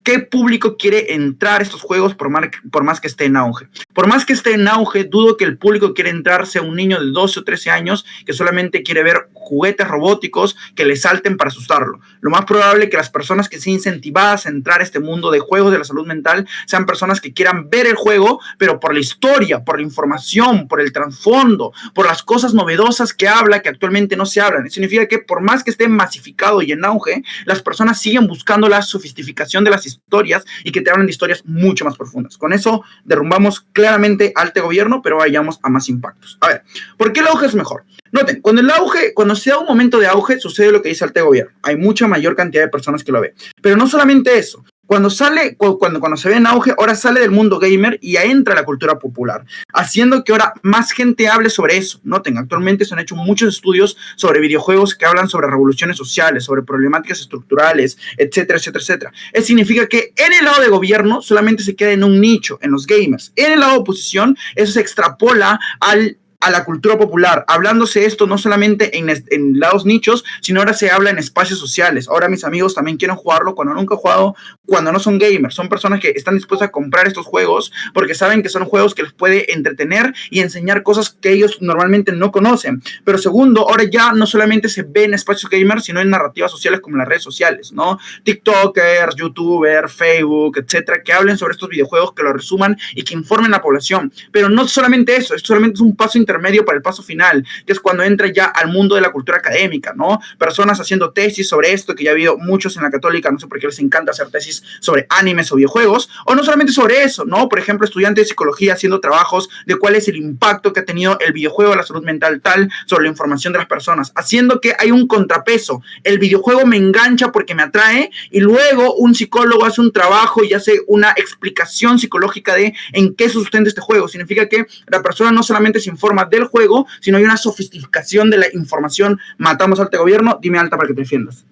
¿qué público quiere entrar a estos juegos por más que esté en auge? Por más que esté en auge, dudo que el público quiera entrar sea un niño de 12 o 13 años que solamente quiere ver juguetes robóticos que le salten para asustarlo. Lo más probable es que las personas que sean incentivadas a entrar a este mundo de juegos de la salud mental sean personas que quieran ver el juego, pero por la historia, por la información, por el trasfondo, por las cosas novedosas que habla, que actualmente no se hablan. Eso significa que por más que esté masificado y en auge, las personas siguen buscando la sofisticación de las historias y que te hablan de historias mucho más profundas. Con eso derrumbamos claramente alto gobierno, pero vayamos a más impactos. A ver, ¿por qué el auge es mejor? Noten, cuando se da un momento de auge, sucede lo que dice alto gobierno. Hay mucha mayor cantidad de personas que lo ven. Pero no solamente eso. Cuando se ve en auge, ahora sale del mundo gamer y entra a la cultura popular, haciendo que ahora más gente hable sobre eso. Noten, actualmente se han hecho muchos estudios sobre videojuegos que hablan sobre revoluciones sociales, sobre problemáticas estructurales, etcétera, etcétera, etcétera. Eso significa que en el lado de gobierno solamente se queda en un nicho, en los gamers. En el lado de oposición, eso se extrapola al a la cultura popular, hablándose esto no solamente en lados nichos, sino ahora se habla en espacios sociales. Ahora mis amigos también quieren jugarlo cuando nunca han jugado, cuando no son gamers. Son personas que están dispuestas a comprar estos juegos porque saben que son juegos que les puede entretener y enseñar cosas que ellos normalmente no conocen. Pero segundo, ahora ya no solamente se ve en espacios gamers, sino en narrativas sociales como las redes sociales, ¿no? TikTokers, YouTubers, Facebook, etcétera, que hablen sobre estos videojuegos, que lo resuman y que informen a la población. Pero no solamente eso, esto solamente es un paso intermedio para el paso final, que es cuando entra ya al mundo de la cultura académica, ¿no? Personas haciendo tesis sobre esto, que ya ha habido muchos en la Católica, no sé por qué les encanta hacer tesis sobre animes o videojuegos, o no solamente sobre eso, ¿no? Por ejemplo, estudiantes de psicología haciendo trabajos de cuál es el impacto que ha tenido el videojuego a la salud mental tal sobre la información de las personas, haciendo que hay un contrapeso. El videojuego me engancha porque me atrae y luego un psicólogo hace un trabajo y hace una explicación psicológica de en qué sustenta este juego. Significa que la persona no solamente se informa del juego, sino hay una sofisticación de la información. Matamos al gobierno, dime Alta para que te defiendas.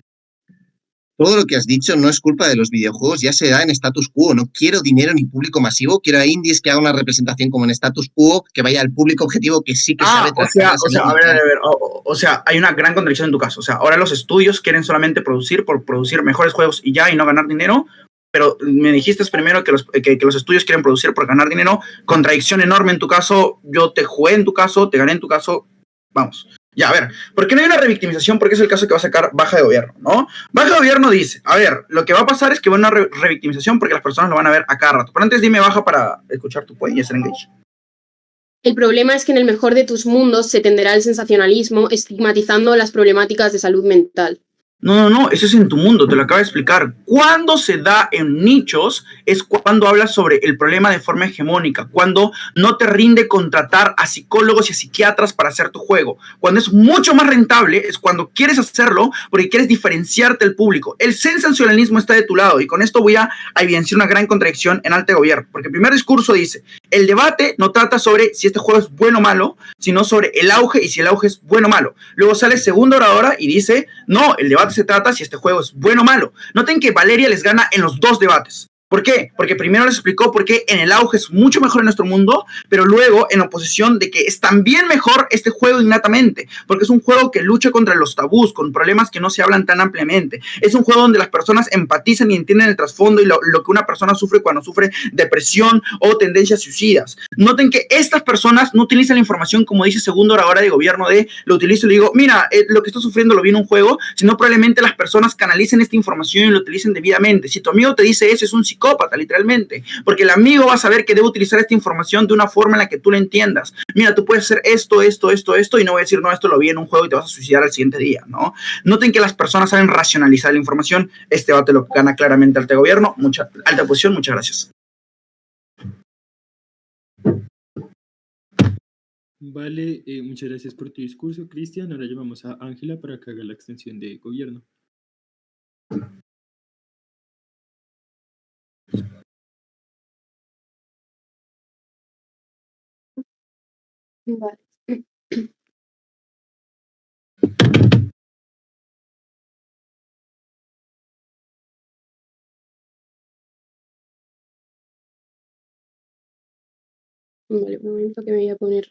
Todo lo que has dicho no es culpa de los videojuegos, ya se da en status quo. No quiero dinero ni público masivo, quiero a indies que haga una representación como en status quo, que vaya al público objetivo que sí que sabe tratar. O sea, hay una gran contradicción en tu caso. O sea, ahora los estudios quieren solamente producir por producir mejores juegos y ya, y no ganar dinero. Pero me dijiste primero que los estudios quieren producir por ganar dinero. Contradicción enorme en tu caso. Yo te jugué en tu caso, te gané en tu caso. Vamos. Ya, a ver, ¿por qué no hay una revictimización? Porque es el caso que va a sacar Baja de Gobierno, ¿no? Baja de Gobierno dice, a ver, lo que va a pasar es que va a haber una revictimización porque las personas lo van a ver a cada rato. Pero antes dime Baja para escuchar tu point y hacer engage. El problema es que en el mejor de tus mundos se tenderá al sensacionalismo, estigmatizando las problemáticas de salud mental. No, eso es en tu mundo, te lo acabo de explicar. Cuando se da en nichos es cuando hablas sobre el problema de forma hegemónica, cuando no te rinde contratar a psicólogos y a psiquiatras para hacer tu juego. Cuando es mucho más rentable es cuando quieres hacerlo porque quieres diferenciarte del público. El sensacionalismo está de tu lado y con esto voy a evidenciar una gran contradicción en Alta Gobierno, porque el primer discurso dice, el debate no trata sobre si este juego es bueno o malo, sino sobre el auge y si el auge es bueno o malo. Luego sale segunda oradora y dice, no, el debate se trata si este juego es bueno o malo. Noten que Valeria les gana en los dos debates. ¿Por qué? Porque primero les explicó por qué en el auge es mucho mejor en nuestro mundo, pero luego en oposición de que es también mejor este juego innatamente, porque es un juego que lucha contra los tabús, con problemas que no se hablan tan ampliamente. Es un juego donde las personas empatizan y entienden el trasfondo y lo que una persona sufre cuando sufre depresión o tendencias suicidas. Noten que estas personas no utilizan la información como dice segunda oradora de gobierno de lo utilizo y le digo, mira, lo que estoy sufriendo lo vi en un juego, sino probablemente las personas canalicen esta información y lo utilicen debidamente. Si tu amigo te dice eso, es un psicópata, literalmente, porque el amigo va a saber que debe utilizar esta información de una forma en la que tú la entiendas. Mira, tú puedes hacer esto, y no voy a decir, no, esto lo vi en un juego y te vas a suicidar al siguiente día, ¿no? Noten que las personas saben racionalizar la información. Este debate lo gana claramente Alta Gobierno, alta posición, muchas gracias. Vale, muchas gracias por tu discurso, Cristian. Ahora llamamos a Ángela para que haga la extensión de gobierno. Vale. Vale, un momento que me voy a poner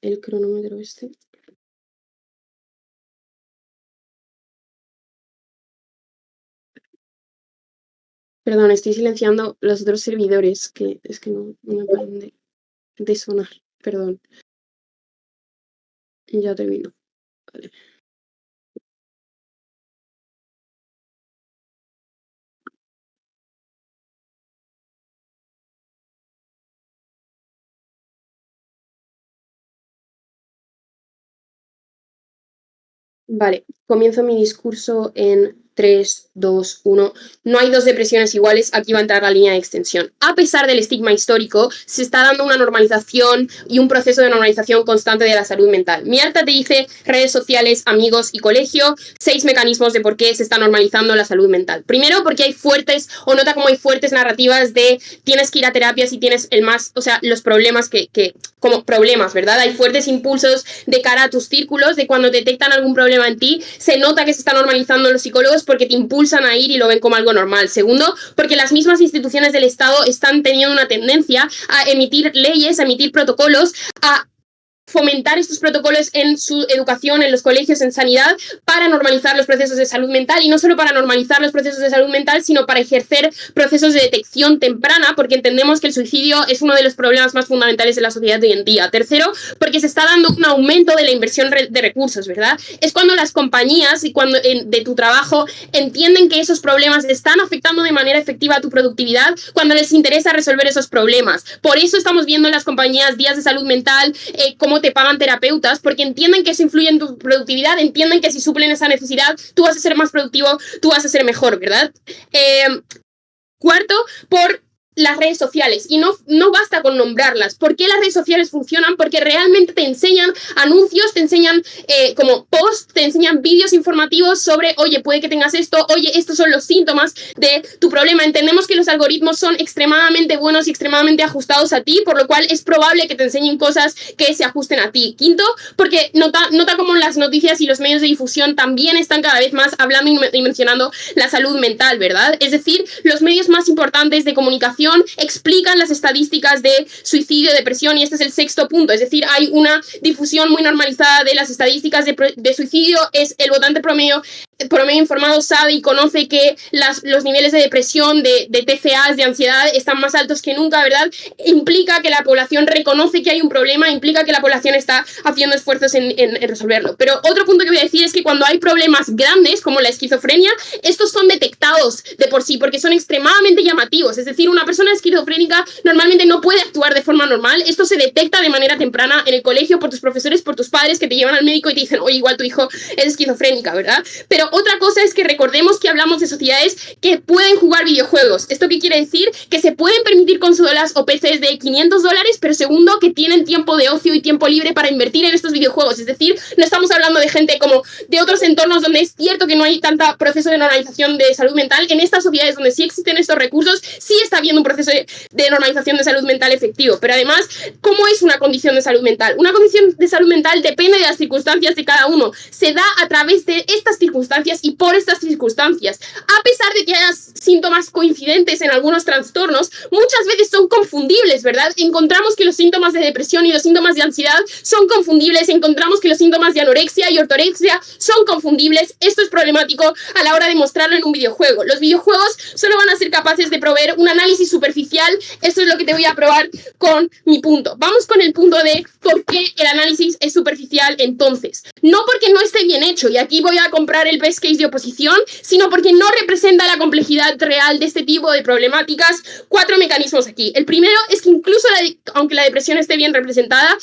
el cronómetro este. Perdón, estoy silenciando los otros servidores que es que no me paran de sonar. Perdón. Ya termino. Vale. Vale, comienzo mi discurso en 3, 2, 1. No hay dos depresiones iguales, aquí va a entrar la línea de extensión. A pesar del estigma histórico, se está dando una normalización y un proceso de normalización constante de la salud mental. Mi Alta te dice redes sociales, amigos y colegio, 6 mecanismos de por qué se está normalizando la salud mental. Primero, porque hay fuertes, o nota como hay fuertes narrativas de tienes que ir a terapia si tienes el más, o sea, los problemas como problemas, ¿verdad? Hay fuertes impulsos de cara a tus círculos, de cuando detectan algún problema en ti, se nota que se está normalizando los psicólogos porque te impulsan a ir y lo ven como algo normal. Segundo, porque las mismas instituciones del Estado están teniendo una tendencia a emitir leyes, a emitir protocolos, a fomentar estos protocolos en su educación, en los colegios, en sanidad, para normalizar los procesos de salud mental, y no solo para normalizar los procesos de salud mental, sino para ejercer procesos de detección temprana, porque entendemos que el suicidio es uno de los problemas más fundamentales de la sociedad de hoy en día. Tercero, porque se está dando un aumento de la inversión de recursos, ¿verdad? Es cuando las compañías y cuando de tu trabajo entienden que esos problemas están afectando de manera efectiva a tu productividad, cuando les interesa resolver esos problemas. Por eso estamos viendo en las compañías días de salud mental, cómo te pagan terapeutas, porque entienden que eso influye en tu productividad, entienden que si suplen esa necesidad, tú vas a ser más productivo, tú vas a ser mejor, ¿verdad? Cuarto, por las redes sociales, y no basta con nombrarlas. ¿Por qué las redes sociales funcionan? Porque realmente te enseñan anuncios, te enseñan como posts, te enseñan vídeos informativos sobre, oye, puede que tengas esto, oye, estos son los síntomas de tu problema. Entendemos que los algoritmos son extremadamente buenos y extremadamente ajustados a ti, por lo cual es probable que te enseñen cosas que se ajusten a ti. Quinto, porque nota como las noticias y los medios de difusión también están cada vez más hablando y mencionando la salud mental, ¿verdad? Es decir, los medios más importantes de comunicación explican las estadísticas de suicidio, depresión, y este es el sexto punto. Es decir, hay una difusión muy normalizada de las estadísticas de suicidio. Es el votante promedio informado sabe y conoce que los niveles de depresión, de TCAs, de ansiedad están más altos que nunca, ¿verdad? Implica que la población reconoce que hay un problema, implica que la población está haciendo esfuerzos en resolverlo. Pero otro punto que voy a decir es que cuando hay problemas grandes como la esquizofrenia, estos son detectados de por sí porque son extremadamente llamativos. Es decir, una persona esquizofrénica normalmente no puede actuar de forma normal. Esto se detecta de manera temprana en el colegio por tus profesores, por tus padres, que te llevan al médico y te dicen, oye, igual tu hijo es esquizofrénica, ¿verdad? Pero otra cosa es que recordemos que hablamos de sociedades que pueden jugar videojuegos. ¿Esto qué quiere decir? Que se pueden permitir consolas o PCs de $500, pero segundo, que tienen tiempo de ocio y tiempo libre para invertir en estos videojuegos. Es decir, no estamos hablando de gente como de otros entornos donde es cierto que no hay tanto proceso de normalización de salud mental. En estas sociedades donde sí existen estos recursos, sí está habiendo un proceso de normalización de salud mental efectivo. Pero además, ¿cómo es una condición de salud mental? Una condición de salud mental depende de las circunstancias de cada uno. Se da a través de estas circunstancias y por estas circunstancias. A pesar de que haya síntomas coincidentes en algunos trastornos, muchas veces son confundibles, ¿verdad? Encontramos que los síntomas de depresión y los síntomas de ansiedad son confundibles, encontramos que los síntomas de anorexia y ortorexia son confundibles. Esto es problemático a la hora de mostrarlo en un videojuego. Los videojuegos solo van a ser capaces de proveer un análisis superficial. Esto es lo que te voy a probar con mi punto. Vamos con el punto de por qué el análisis es superficial entonces. No porque no esté bien hecho, y aquí voy a comprar el best case de oposición, sino porque no representa la complejidad real de este tipo de problemáticas. 4 mecanismos aquí. El primero es que incluso aunque la depresión esté bien representada,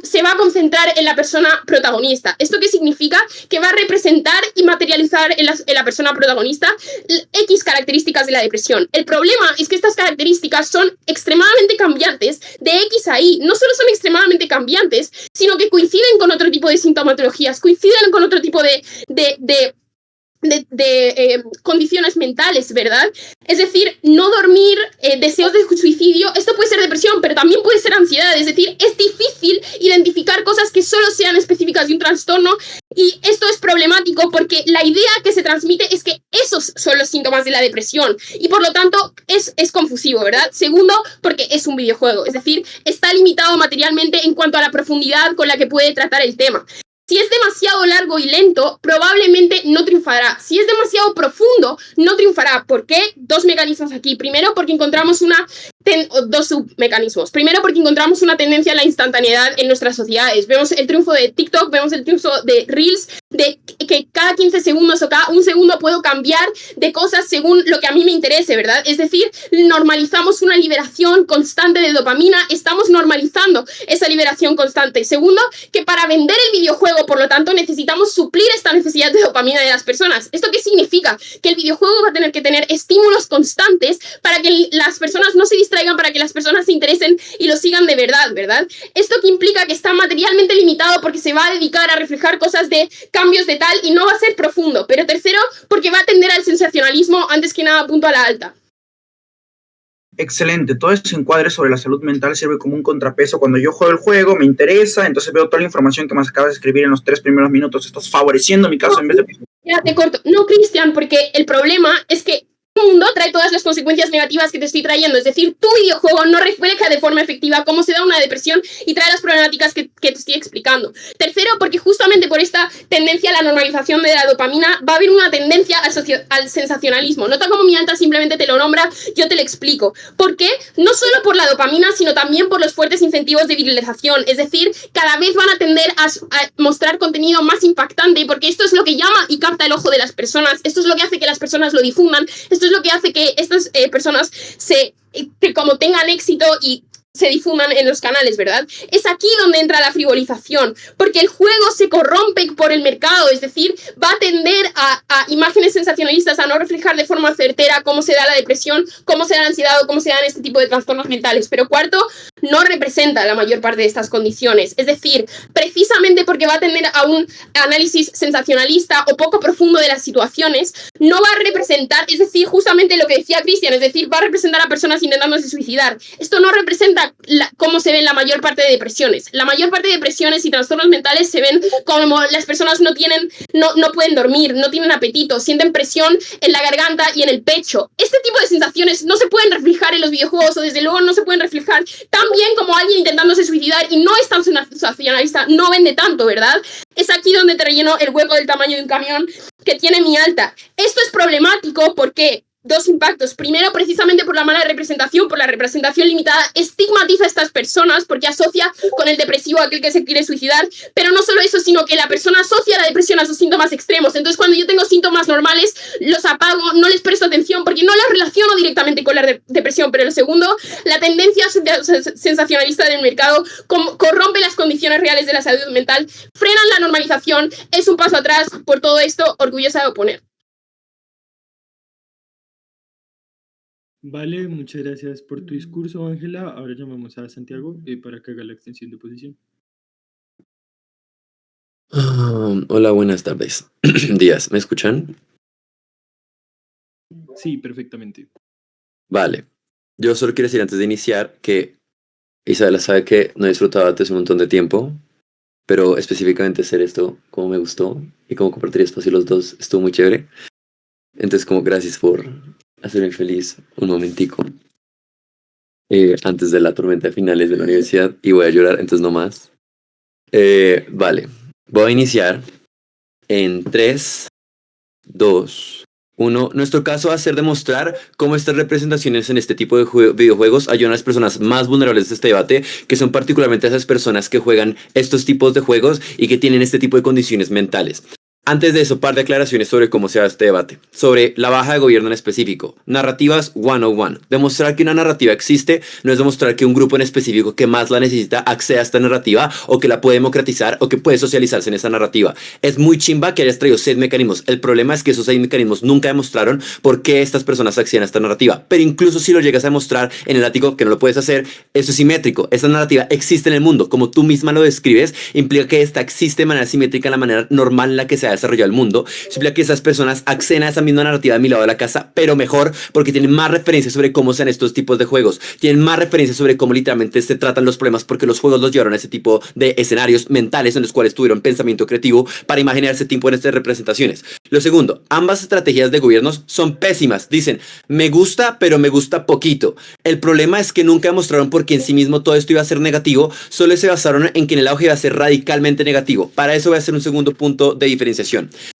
se va a concentrar en la persona protagonista. ¿Esto qué significa? Que va a representar y materializar en la persona protagonista X características de la depresión. El problema es que estas características son extremadamente cambiantes de X a Y. No solo son extremadamente cambiantes, sino que coinciden con otro tipo de sintomatologías, coinciden con otro tipo de condiciones mentales, ¿verdad? Es decir, no dormir, deseos de suicidio, esto puede ser depresión, pero también puede ser ansiedad. Es decir, es difícil identificar cosas que solo sean específicas de un trastorno, y esto es problemático porque la idea que se transmite es que esos son los síntomas de la depresión, y por lo tanto es confusivo, ¿verdad? Segundo, porque es un videojuego, es decir, está limitado materialmente en cuanto a la profundidad con la que puede tratar el tema. Si es demasiado largo y lento, probablemente no triunfará. Si es demasiado profundo, no triunfará. ¿Por qué? 2 mecanismos aquí. Primero, porque encontramos 2 submecanismos. Primero, porque encontramos una tendencia a la instantaneidad en nuestras sociedades. Vemos el triunfo de TikTok, vemos el triunfo de Reels, de que cada 15 segundos o cada 1 segundo puedo cambiar de cosas según lo que a mí me interese, ¿verdad? Es decir, normalizamos una liberación constante de dopamina, estamos normalizando esa liberación constante. Segundo, que para vender el videojuego, por lo tanto, necesitamos suplir esta necesidad de dopamina de las personas. ¿Esto qué significa? Que el videojuego va a tener que tener estímulos constantes para que las personas no se distraigan, para que las personas se interesen y lo sigan de verdad, ¿verdad? Esto que implica que está materialmente limitado porque se va a dedicar a reflejar cosas de cambios de tal y no va a ser profundo. Pero tercero, porque va a tender al sensacionalismo antes que nada punto a la alta. Excelente, todo ese encuadre sobre la salud mental sirve como un contrapeso. Cuando yo juego el juego, me interesa, entonces veo toda la información que me acabas de escribir en los 3 primeros minutos. Estás favoreciendo mi caso en vez de... Ya te corto. No, Cristian, porque el problema es que mundo trae todas las consecuencias negativas que te estoy trayendo. Es decir, tu videojuego no refleja de forma efectiva cómo se da una depresión y trae las problemáticas que te estoy explicando. Tercero, porque justamente por esta tendencia a la normalización de la dopamina va a haber una tendencia al sensacionalismo. Nota cómo mi alta simplemente te lo nombra, yo te lo explico. ¿Por qué? No solo por la dopamina, sino también por los fuertes incentivos de viralización. Es decir, cada vez van a tender a mostrar contenido más impactante, porque esto es lo que llama y capta el ojo de las personas. Esto es lo que hace que las personas lo difundan. Esto es lo que hace que estas personas como tengan éxito y se difundan en los canales, ¿verdad? Es aquí donde entra la frivolización, porque el juego se corrompe por el mercado, es decir, va a tender a imágenes sensacionalistas, a no reflejar de forma certera cómo se da la depresión, cómo se da la ansiedad o cómo se dan este tipo de trastornos mentales. Pero cuarto, no representa la mayor parte de estas condiciones, es decir, precisamente porque va a tender a un análisis sensacionalista o poco profundo de las situaciones, no va a representar, es decir, justamente lo que decía Cristian, es decir, va a representar a personas intentándose suicidar. Esto no representa cómo se ven la mayor parte de depresiones. La mayor parte de depresiones y trastornos mentales se ven como las personas no pueden dormir, no tienen apetito, sienten presión en la garganta y en el pecho. Este tipo de sensaciones no se pueden reflejar en los videojuegos, o desde luego no se pueden reflejar tan bien como alguien intentándose suicidar y no es tan sensacionalista, no vende tanto, ¿verdad? Es aquí donde te relleno el hueco del tamaño de un camión que tiene mi alta. Esto es problemático porque dos impactos. Primero, precisamente por la mala representación, por la representación limitada, estigmatiza a estas personas porque asocia con el depresivo a aquel que se quiere suicidar, pero no solo eso, sino que la persona asocia la depresión a sus síntomas extremos. Entonces, cuando yo tengo síntomas normales, los apago, no les presto atención porque no los relaciono directamente con la depresión. Pero lo segundo, la tendencia sensacionalista del mercado corrompe las condiciones reales de la salud mental, frenan la normalización, es un paso atrás. Por todo esto, orgullosa de oponer. Vale, muchas gracias por tu discurso, Ángela. Ahora llamamos a Santiago para que haga la extensión de posición. Hola, buenas tardes. Días, ¿me escuchan? Sí, perfectamente. Vale. Yo solo quiero decir antes de iniciar que Isabela sabe que no he disfrutado antes un montón de tiempo, pero específicamente hacer esto como me gustó y como compartir espacio los dos estuvo muy chévere. Entonces, como gracias por hacerme feliz un momentico antes de la tormenta de finales de la universidad y voy a llorar, entonces no más. Vale, voy a iniciar en 3, 2, 1. Nuestro caso va a ser demostrar cómo estas representaciones en este tipo de videojuegos ayudan a las personas más vulnerables de este debate, que son particularmente esas personas que juegan estos tipos de juegos y que tienen este tipo de condiciones mentales. Antes de eso, par de aclaraciones sobre cómo se da este debate. Sobre la baja de gobierno en específico. Narrativas 101. Demostrar que una narrativa existe no es demostrar que un grupo en específico que más la necesita acceda a esta narrativa o que la puede democratizar o que puede socializarse en esa narrativa. Es muy chimba que hayas traído 6 mecanismos. El problema es que esos 6 mecanismos nunca demostraron por qué estas personas acceden a esta narrativa. Pero incluso si lo llegas a demostrar en el ático, que no lo puedes hacer, eso es simétrico. Esta narrativa existe en el mundo. Como tú misma lo describes, implica que esta existe de manera simétrica en la manera normal en la que se ha desarrollado el mundo. Implica que esas personas acceden a esa misma narrativa de mi lado de la casa, pero mejor porque tienen más referencias sobre cómo sean estos tipos de juegos. Tienen más referencias sobre cómo literalmente se tratan los problemas porque los juegos los llevaron a ese tipo de escenarios mentales en los cuales tuvieron pensamiento creativo para imaginar ese tipo de representaciones. Lo segundo, ambas estrategias de gobiernos son pésimas. Dicen, me gusta, pero me gusta poquito. El problema es que nunca demostraron por qué en sí mismo todo esto iba a ser negativo, solo se basaron en que en el auge iba a ser radicalmente negativo. Para eso voy a hacer un segundo punto de diferenciación.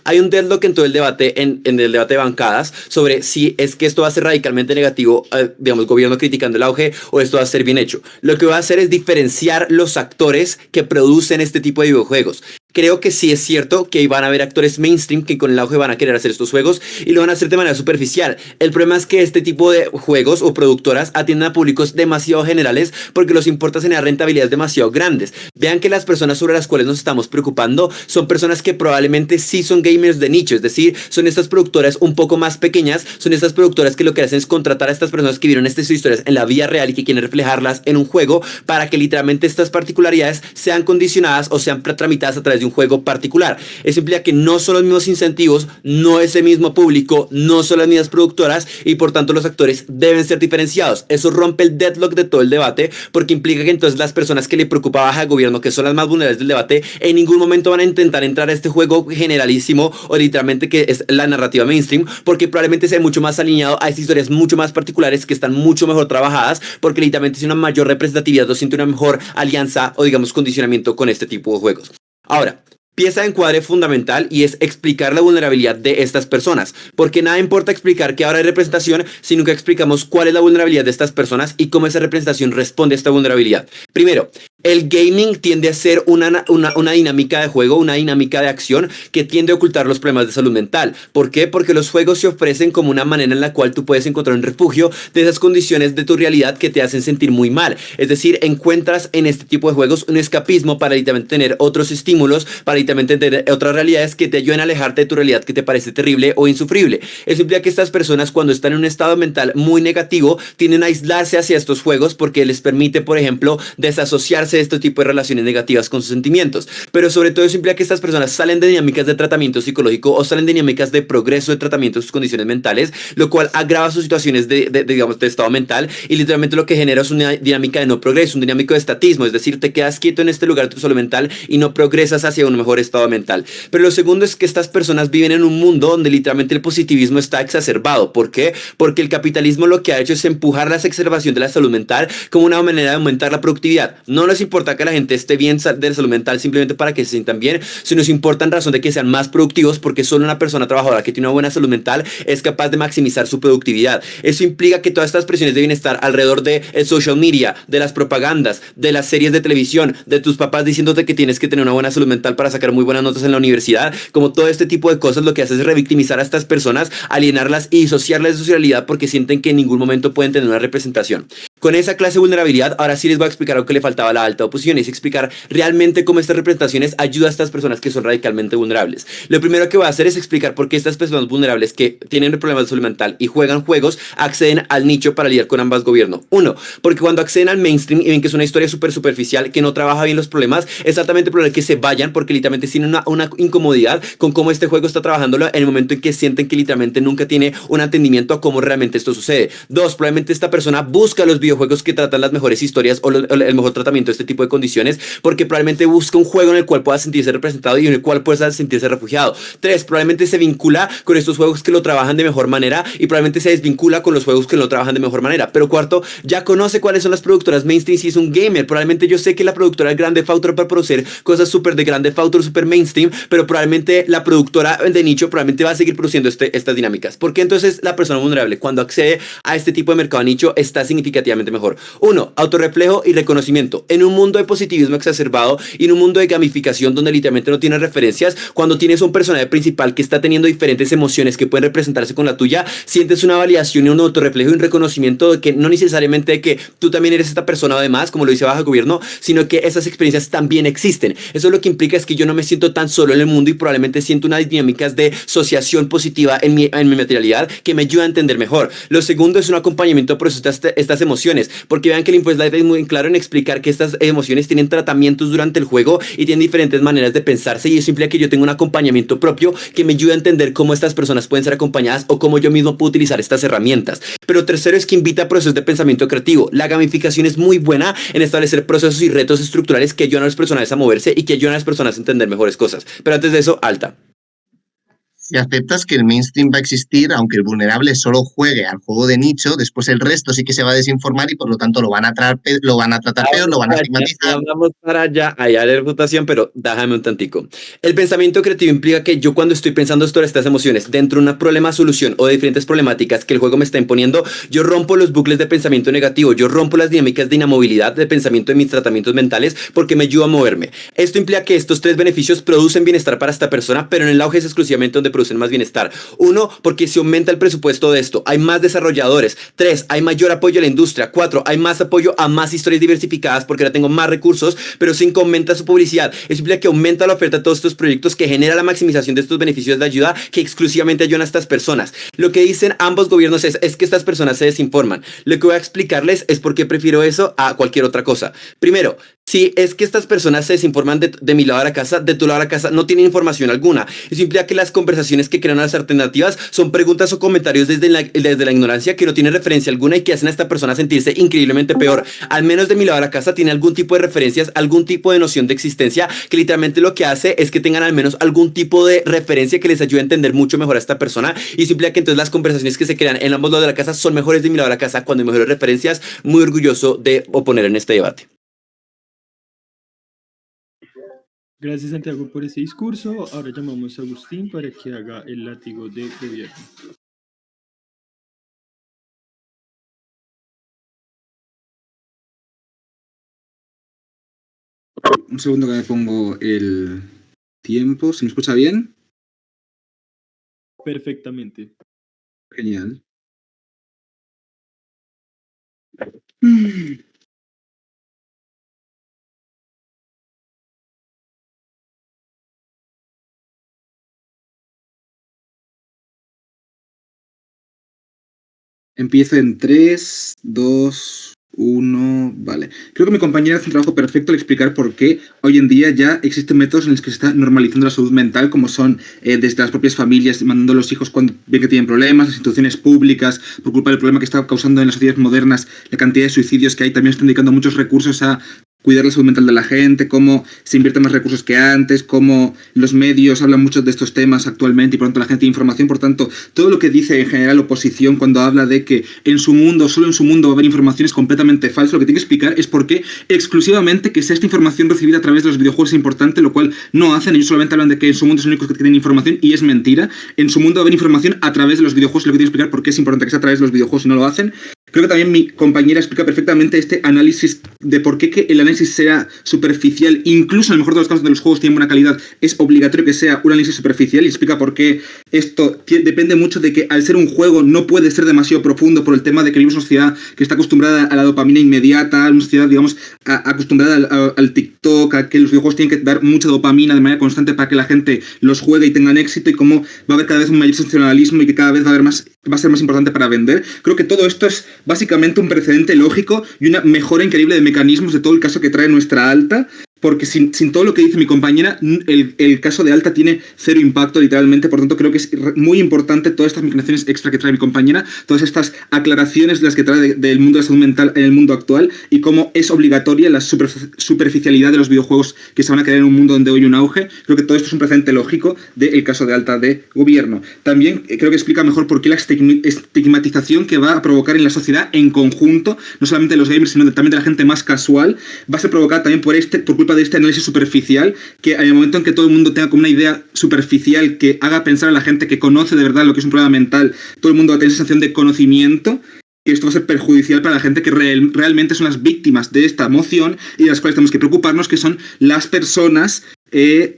Hay un deadlock en todo el debate, en el debate de bancadas, sobre si es que esto va a ser radicalmente negativo, digamos, gobierno criticando el auge, o esto va a ser bien hecho. Lo que voy a hacer es diferenciar los actores que producen este tipo de videojuegos. Creo que sí es cierto que van a haber actores mainstream que con el auge van a querer hacer estos juegos y lo van a hacer de manera superficial. El problema es que este tipo de juegos o productoras atienden a públicos demasiado generales porque los importa generar rentabilidades demasiado grandes. Vean que las personas sobre las cuales nos estamos preocupando son personas que probablemente sí son gamers de nicho, es decir, son estas productoras un poco más pequeñas, son estas productoras que lo que hacen es contratar a estas personas que vieron estas historias en la vida real y que quieren reflejarlas en un juego para que literalmente estas particularidades sean condicionadas o sean tramitadas a través de un juego particular. Eso implica que no son los mismos incentivos, no es el mismo público, no son las mismas productoras y por tanto los actores deben ser diferenciados. Eso rompe el deadlock de todo el debate porque implica que entonces las personas que le preocupa baja de gobierno, que son las más vulnerables del debate, en ningún momento van a intentar entrar a este juego generalísimo o literalmente que es la narrativa mainstream, porque probablemente sea mucho más alineado a estas historias mucho más particulares que están mucho mejor trabajadas, porque literalmente es una mayor representatividad o siente una mejor alianza o digamos condicionamiento con este tipo de juegos. Ahora, pieza de encuadre fundamental y es explicar la vulnerabilidad de estas personas, porque nada importa explicar que ahora hay representación si nunca explicamos cuál es la vulnerabilidad de estas personas y cómo esa representación responde a esta vulnerabilidad. Primero, el gaming tiende a ser una dinámica de juego, una dinámica de acción que tiende a ocultar los problemas de salud mental. ¿Por qué? Porque los juegos se ofrecen como una manera en la cual tú puedes encontrar un refugio de esas condiciones de tu realidad que te hacen sentir muy mal. Es decir, encuentras en este tipo de juegos un escapismo para literalmente tener otros estímulos, para literalmente tener otras realidades que te ayuden a alejarte de tu realidad que te parece terrible o insufrible. Eso implica que estas personas cuando están en un estado mental muy negativo tienden a aislarse hacia estos juegos porque les permite, por ejemplo, desasociarse de este tipo de relaciones negativas con sus sentimientos. Pero sobre todo eso implica que estas personas salen de dinámicas de tratamiento psicológico o salen de dinámicas de progreso de tratamiento de sus condiciones mentales, lo cual agrava sus situaciones digamos, de estado mental y literalmente lo que genera es una dinámica de no progreso, un dinámico de estatismo, es decir, te quedas quieto en este lugar de tu salud mental y no progresas hacia un mejor estado mental. Pero lo segundo es que estas personas viven en un mundo donde literalmente el positivismo está exacerbado. ¿Por qué? Porque el capitalismo lo que ha hecho es empujar la exacerbación de la salud mental como una manera de aumentar la productividad. No les importa que la gente esté bien de la salud mental simplemente para que se sientan bien, sino nos importa en razón de que sean más productivos porque solo una persona trabajadora que tiene una buena salud mental es capaz de maximizar su productividad. Eso implica que todas estas presiones deben estar alrededor de el social media, de las propagandas, de las series de televisión, de tus papás diciéndote que tienes que tener una buena salud mental para sacar muy buenas notas en la universidad. Como todo este tipo de cosas lo que hace es revictimizar a estas personas, alienarlas y disociarlas de su realidad porque sienten que en ningún momento pueden tener una representación. Con esa clase de vulnerabilidad, ahora sí les voy a explicar lo que le faltaba a la alta oposición, es explicar realmente cómo estas representaciones ayudan a estas personas que son radicalmente vulnerables. Lo primero que voy a hacer es explicar por qué estas personas vulnerables que tienen problemas de salud mental y juegan juegos acceden al nicho para lidiar con ambas gobiernos. Uno, porque cuando acceden al mainstream y ven que es una historia súper superficial, que no trabaja bien los problemas, es altamente probable que se vayan porque literalmente tienen una incomodidad con cómo este juego está trabajándolo en el momento en que sienten que literalmente nunca tiene un entendimiento a cómo realmente esto sucede. Dos, probablemente esta persona busca los videojuegos que tratan las mejores historias o el mejor tratamiento de este tipo de condiciones porque probablemente busca un juego en el cual pueda sentirse representado y en el cual pueda sentirse refugiado. Tres, probablemente se vincula con estos juegos que lo trabajan de mejor manera y probablemente se desvincula con los juegos que lo trabajan de mejor manera. Pero cuarto, ya conoce cuáles son las productoras mainstream si es un gamer. Probablemente yo sé que la productora Grand Theft Auto para producir cosas súper de Grand Theft Auto, súper mainstream, pero probablemente la productora de nicho probablemente va a seguir produciendo estas dinámicas. ¿Por qué entonces la persona vulnerable cuando accede a este tipo de mercado de nicho está significativamente mejor? Uno, autorreflejo y reconocimiento. En un mundo de positivismo exacerbado y en un mundo de gamificación donde literalmente no tienes referencias, cuando tienes un personaje principal que está teniendo diferentes emociones que pueden representarse con la tuya, sientes una validación y un autorreflejo y un reconocimiento de que no necesariamente de que tú también eres esta persona además, como lo dice Baja Gobierno, sino que esas experiencias también existen. Eso lo que implica es que yo no me siento tan solo en el mundo y probablemente siento unas dinámicas de asociación positiva en mi materialidad que me ayuda a entender mejor. Lo segundo es un acompañamiento por estas emociones, porque vean que el Info Life es muy claro en explicar que estas emociones tienen tratamientos durante el juego y tienen diferentes maneras de pensarse y eso implica que yo tengo un acompañamiento propio que me ayuda a entender cómo estas personas pueden ser acompañadas o cómo yo mismo puedo utilizar estas herramientas. Pero tercero es que invita a procesos de pensamiento creativo. La gamificación es muy buena en establecer procesos y retos estructurales que ayudan a los personajes a moverse y que ayudan a las personas a entender mejores cosas. Pero antes de eso, alta. Si aceptas que el mainstream va a existir, aunque el vulnerable solo juegue al juego de nicho, después el resto sí que se va a desinformar y por lo tanto lo van a tratar peor, lo van a estigmatizar. Vamos para allá la reputación, pero déjame un tantico. El pensamiento creativo implica que yo cuando estoy pensando sobre estas emociones dentro de un problema-solución o de diferentes problemáticas que el juego me está imponiendo, yo rompo los bucles de pensamiento negativo, yo rompo las dinámicas de inamovilidad de pensamiento de mis tratamientos mentales porque me ayuda a moverme. Esto implica que estos tres beneficios producen bienestar para esta persona, pero en el auge es exclusivamente donde producen más bienestar. Uno, porque se aumenta el presupuesto de esto, hay más desarrolladores. 3, hay mayor apoyo a la industria. 4, hay más apoyo a más historias diversificadas porque ahora tengo más recursos. Pero 5, aumenta su publicidad. Eso implica que aumenta la oferta de todos estos proyectos que genera la maximización de estos beneficios de ayuda que exclusivamente ayudan a estas personas. Lo que dicen ambos gobiernos es que estas personas se desinforman. Lo que voy a explicarles es por qué prefiero eso a cualquier otra cosa. Primero, Sí, es que estas personas se desinforman de mi lado de la casa, de tu lado de la casa, no tienen información alguna. Eso implica que las conversaciones que crean las alternativas son preguntas o comentarios desde la ignorancia que no tienen referencia alguna y que hacen a esta persona sentirse increíblemente peor. Al menos de mi lado de la casa tiene algún tipo de referencias, algún tipo de noción de existencia que literalmente lo que hace es que tengan al menos algún tipo de referencia que les ayude a entender mucho mejor a esta persona, y eso implica que entonces las conversaciones que se crean en ambos lados de la casa son mejores de mi lado de la casa cuando hay mejores referencias. Muy orgulloso de oponer en este debate. Gracias, Santiago, por ese discurso. Ahora llamamos a Agustín para que haga el látigo de gobierno. Un segundo que me pongo el tiempo. ¿Se me escucha bien? Perfectamente. Genial. Empiezo en 3, 2, 1. Vale. Creo que mi compañera hace un trabajo perfecto al explicar por qué hoy en día ya existen métodos en los que se está normalizando la salud mental, como son desde las propias familias mandando a los hijos cuando ven que tienen problemas, las instituciones públicas, por culpa del problema que está causando en las sociedades modernas, la cantidad de suicidios que hay, también están dedicando muchos recursos a cuidar la salud mental de la gente, cómo se invierten más recursos que antes, cómo los medios hablan mucho de estos temas actualmente y por tanto la gente tiene información. Por tanto, todo lo que dice en general la oposición cuando habla de que en su mundo, solo en su mundo va a haber información es completamente falso. Lo que tiene que explicar es por qué exclusivamente que sea esta información recibida a través de los videojuegos es importante, lo cual no hacen. Ellos solamente hablan de que en su mundo es el único que tienen información y es mentira. En su mundo va a haber información a través de los videojuegos, lo que tiene que explicar por qué es importante que sea a través de los videojuegos y no lo hacen. Creo que también mi compañera explica perfectamente este análisis de por qué que el análisis sea superficial, incluso en el mejor de los casos de los juegos tienen buena calidad, es obligatorio que sea un análisis superficial, y explica por qué esto depende mucho de que al ser un juego no puede ser demasiado profundo por el tema de que vivimos una sociedad que está acostumbrada a la dopamina inmediata, una sociedad, digamos, acostumbrada al TikTok, a que los videojuegos tienen que dar mucha dopamina de manera constante para que la gente los juegue y tengan éxito, y cómo va a haber cada vez un mayor sensacionalismo y que cada vez va a ser más importante para vender. Creo que todo esto es básicamente un precedente lógico y una mejora increíble de mecanismos de todo el caso que trae nuestra alta, porque sin todo lo que dice mi compañera, el caso de alta tiene cero impacto literalmente. Por tanto, creo que es muy importante todas estas mecanizaciones extra que trae mi compañera, todas estas aclaraciones de las que trae del mundo de la salud mental en el mundo actual, y cómo es obligatoria la superficialidad de los videojuegos que se van a crear en un mundo donde hoy hay un auge. Creo que todo esto es un precedente lógico del caso de alta de gobierno. También creo que explica mejor por qué la estigmatización que va a provocar en la sociedad en conjunto, no solamente de los gamers, sino también de la gente más casual, va a ser provocada también por culpa de este análisis superficial, que en el momento en que todo el mundo tenga como una idea superficial que haga pensar a la gente que conoce de verdad lo que es un problema mental, todo el mundo va a tener sensación de conocimiento, que esto va a ser perjudicial para la gente que realmente son las víctimas de esta moción y de las cuales tenemos que preocuparnos, que son las personas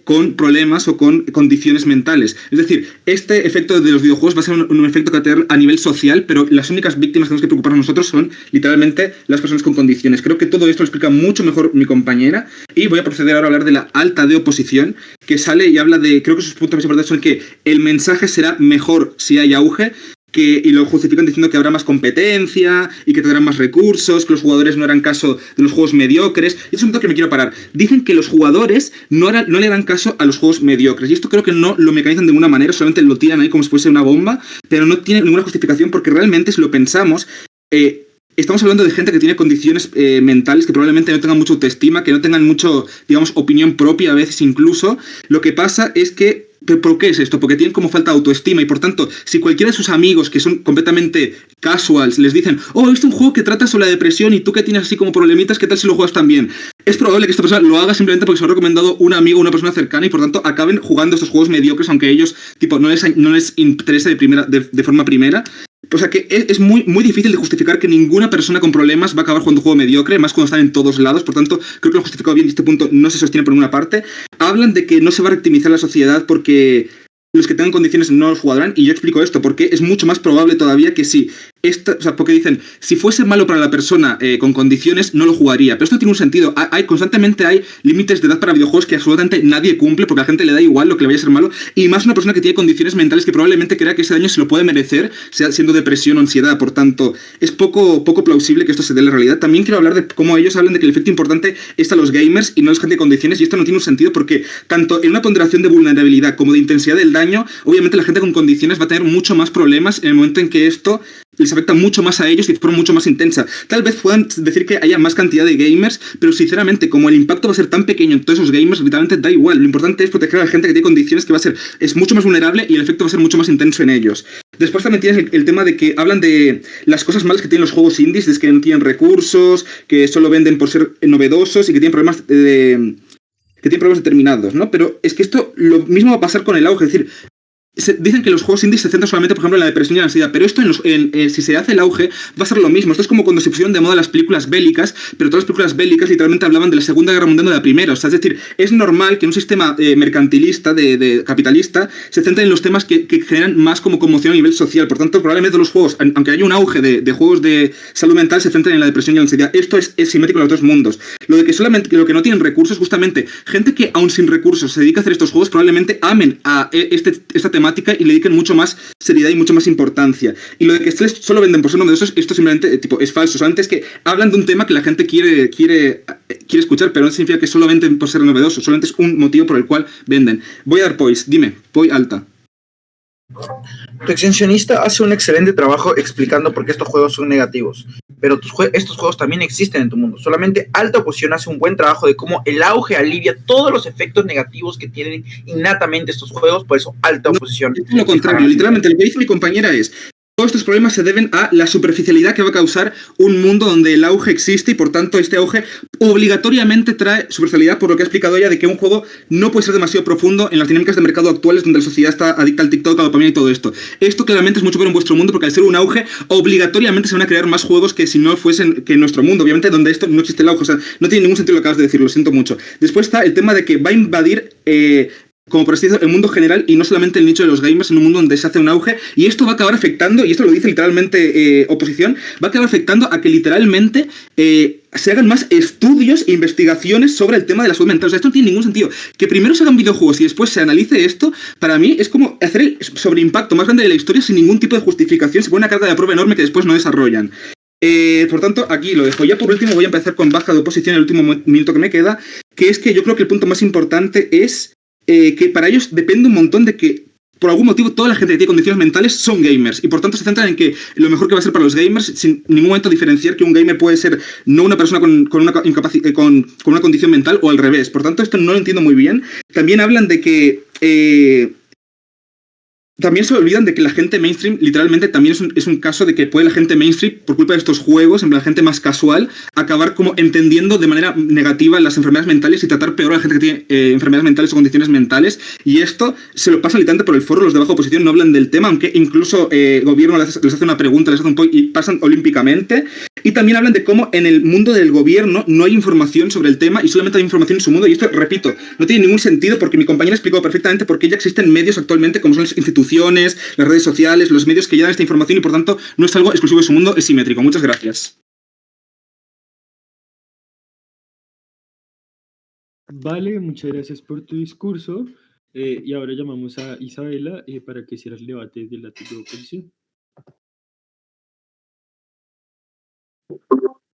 con problemas o con condiciones mentales. Es decir, este efecto de los videojuegos va a ser un efecto que va a tener a nivel social, pero las únicas víctimas que tenemos que preocuparnos nosotros son literalmente las personas con condiciones. Creo que todo esto lo explica mucho mejor mi compañera, y voy a proceder ahora a hablar de la alta de oposición, que sale y habla de, creo que sus puntos más importantes son que el mensaje será mejor si hay auge, y lo justifican diciendo que habrá más competencia y que tendrán más recursos, que los jugadores no harán caso de los juegos mediocres. Y es un punto que me quiero parar. Dicen que los jugadores no le harán caso a los juegos mediocres, y esto creo que no lo mecanizan de ninguna manera, solamente lo tiran ahí como si fuese una bomba, pero no tiene ninguna justificación, porque realmente, si lo pensamos, estamos hablando de gente que tiene condiciones mentales, que probablemente no tengan mucha autoestima, que no tengan mucho, digamos, opinión propia a veces incluso. Lo que pasa es que, ¿por qué es esto? Porque tienen como falta de autoestima, y por tanto, si cualquiera de sus amigos que son completamente casuals les dicen: oh, he visto un juego que trata sobre la depresión y tú que tienes así como problemitas, ¿qué tal si lo juegas también? Es probable que esta persona lo haga simplemente porque se lo ha recomendado un amigo o una persona cercana, y por tanto acaben jugando estos juegos mediocres, aunque a ellos tipo no les interese de forma primera. O sea que es muy, muy difícil de justificar que ninguna persona con problemas va a acabar jugando un juego mediocre, más cuando están en todos lados. Por tanto, creo que lo he justificado bien, y este punto no se sostiene por ninguna parte. Hablan de que no se va a rectimizar la sociedad porque los que tengan condiciones no los jugarán, y yo explico esto porque es mucho más probable todavía que si o sea, porque dicen, si fuese malo para la persona con condiciones, no lo jugaría. Pero esto no tiene un sentido. Constantemente hay límites de edad para videojuegos que absolutamente nadie cumple porque a la gente le da igual lo que le vaya a ser malo. Y más una persona que tiene condiciones mentales que probablemente crea que ese daño se lo puede merecer, sea siendo depresión o ansiedad. Por tanto, es poco plausible que esto se dé en la realidad. También quiero hablar de cómo ellos hablan de que el efecto importante es a los gamers y no a la gente con condiciones. Y esto no tiene un sentido porque tanto en una ponderación de vulnerabilidad como de intensidad del daño, obviamente la gente con condiciones va a tener mucho más problemas en el momento en que esto les afecta mucho más a ellos y de forma mucho más intensa. Tal vez puedan decir que haya más cantidad de gamers, pero sinceramente, como el impacto va a ser tan pequeño en todos esos gamers, literalmente da igual. Lo importante es proteger a la gente que tiene condiciones que es mucho más vulnerable y el efecto va a ser mucho más intenso en ellos. Después también tienes el tema de que hablan de las cosas malas que tienen los juegos indies, de que no tienen recursos, que solo venden por ser novedosos y que tienen problemas determinados, ¿no? Pero es que esto lo mismo va a pasar con el auge, es decir, dicen que los juegos indies se centran solamente, por ejemplo, en la depresión y la ansiedad, pero esto si se hace el auge va a ser lo mismo. Esto es como cuando se pusieron de moda las películas bélicas, pero todas las películas bélicas literalmente hablaban de la Segunda Guerra Mundial, no de la Primera. O sea, es decir, es normal que en un sistema mercantilista, de capitalista, se centren en los temas que generan más como conmoción a nivel social. Por tanto, probablemente los juegos, aunque haya un auge de juegos de salud mental, se centren en la depresión y la ansiedad. Esto es simétrico en los dos mundos. Lo de que solamente lo que no tienen recursos, justamente, gente que aún sin recursos se dedica a hacer estos juegos, probablemente amen a esta temática y le dediquen mucho más seriedad y mucho más importancia. Y lo de que solo venden por ser novedosos, esto simplemente es falso. Solamente es que hablan de un tema que la gente quiere escuchar, pero no significa que solo venden por ser novedosos. Solamente es un motivo por el cual venden. Voy a dar poise. Dime, Poi Alta. Tu extensionista hace un excelente trabajo explicando por qué estos juegos son negativos, pero estos juegos también existen en tu mundo. Solamente Alta Oposición hace un buen trabajo de cómo el auge alivia todos los efectos negativos que tienen innatamente estos juegos, por eso Alta Oposición. Es lo contrario, literalmente lo que dice mi compañera es: todos estos problemas se deben a la superficialidad que va a causar un mundo donde el auge existe y por tanto este auge obligatoriamente trae superficialidad, por lo que ha explicado ella de que un juego no puede ser demasiado profundo en las dinámicas de mercado actuales donde la sociedad está adicta al TikTok, a la dopamina y todo esto. Esto claramente es mucho peor en vuestro mundo porque al ser un auge obligatoriamente se van a crear más juegos que si no fuesen que en nuestro mundo, obviamente donde esto no existe el auge. O sea, no tiene ningún sentido lo que acabas de decir, lo siento mucho. Después está el tema de que va a invadir como por así decirlo, el mundo general y no solamente el nicho de los gamers, en un mundo donde se hace un auge, y esto va a acabar afectando, y esto lo dice literalmente Oposición, va a acabar afectando a que literalmente se hagan más estudios e investigaciones sobre el tema de la salud mental. O sea, esto no tiene ningún sentido. Que primero se hagan videojuegos y después se analice esto, para mí es como hacer el sobreimpacto más grande de la historia sin ningún tipo de justificación. Se pone una carga de prueba enorme que después no desarrollan. Por tanto, aquí lo dejo. Ya por último voy a empezar con baja de oposición, el último minuto que me queda, que es que yo creo que el punto más importante es que para ellos depende un montón de que por algún motivo toda la gente que tiene condiciones mentales son gamers y por tanto se centran en que lo mejor que va a ser para los gamers, sin en ningún momento diferenciar que un gamer puede ser no una persona con una condición mental o al revés. Por tanto, esto no lo entiendo muy bien. También hablan de que también se olvidan de que la gente mainstream literalmente también es un caso de que puede la gente mainstream, por culpa de estos juegos, en plan la gente más casual, acabar como entendiendo de manera negativa las enfermedades mentales y tratar peor a la gente que tiene enfermedades mentales o condiciones mentales. Y esto se lo pasa literalmente por el forro. Los de baja oposición no hablan del tema, aunque incluso el gobierno les hace una pregunta, les hace un point y pasan olímpicamente. Y también hablan de cómo en el mundo del gobierno no hay información sobre el tema y solamente hay información en su mundo. Y esto, repito, no tiene ningún sentido porque mi compañera explicó perfectamente por qué ya existen medios actualmente como son las instituciones, las redes sociales, los medios que llevan esta información y por tanto no es algo exclusivo de su mundo, es simétrico. Muchas gracias. Vale, muchas gracias por tu discurso. Y ahora llamamos a Isabela para que cierre el debate del látigo de oposición.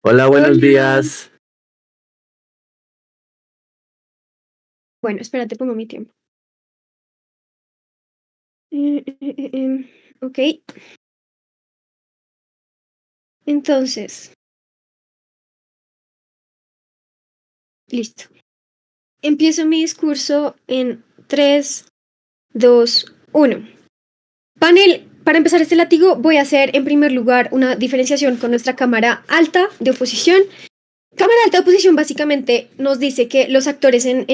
Hola, buenos días. Bueno, espérate, pongo mi tiempo. Ok. Entonces. Listo. Empiezo mi discurso en 3, 2, 1. Panel, para empezar este látigo voy a hacer en primer lugar una diferenciación con nuestra Cámara Alta de Oposición. Cámara Alta de Oposición básicamente nos dice que los actores en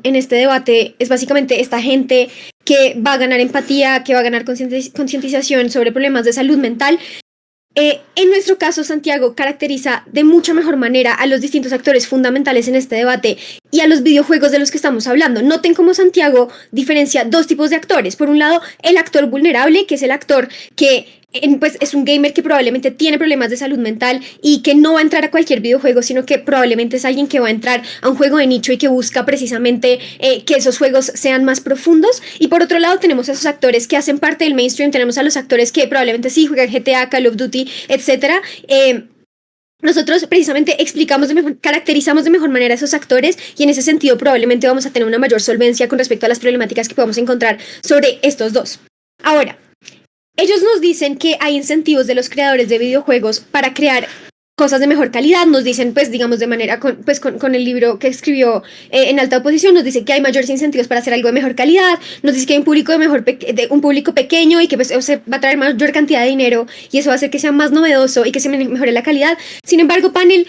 este debate es básicamente esta gente que va a ganar empatía, que va a ganar concientización sobre problemas de salud mental. En nuestro caso, Santiago caracteriza de mucha mejor manera a los distintos actores fundamentales en este debate y a los videojuegos de los que estamos hablando. Noten cómo Santiago diferencia dos tipos de actores. Por un lado, el actor vulnerable, que es el actor que pues es un gamer que probablemente tiene problemas de salud mental y que no va a entrar a cualquier videojuego, sino que probablemente es alguien que va a entrar a un juego de nicho y que busca precisamente que esos juegos sean más profundos. Y por otro lado tenemos a esos actores que hacen parte del mainstream, tenemos a los actores que probablemente sí juegan GTA, Call of Duty, etcétera. Nosotros precisamente caracterizamos de mejor manera a esos actores y en ese sentido probablemente vamos a tener una mayor solvencia con respecto a las problemáticas que podamos encontrar sobre estos dos. Ahora, ellos nos dicen que hay incentivos de los creadores de videojuegos para crear cosas de mejor calidad, nos dicen, pues digamos de manera, con el libro que escribió en alta oposición, nos dice que hay mayores incentivos para hacer algo de mejor calidad, nos dice que hay un público un público pequeño y que pues, se va a traer mayor cantidad de dinero y eso va a hacer que sea más novedoso y que se mejore la calidad. Sin embargo, panel,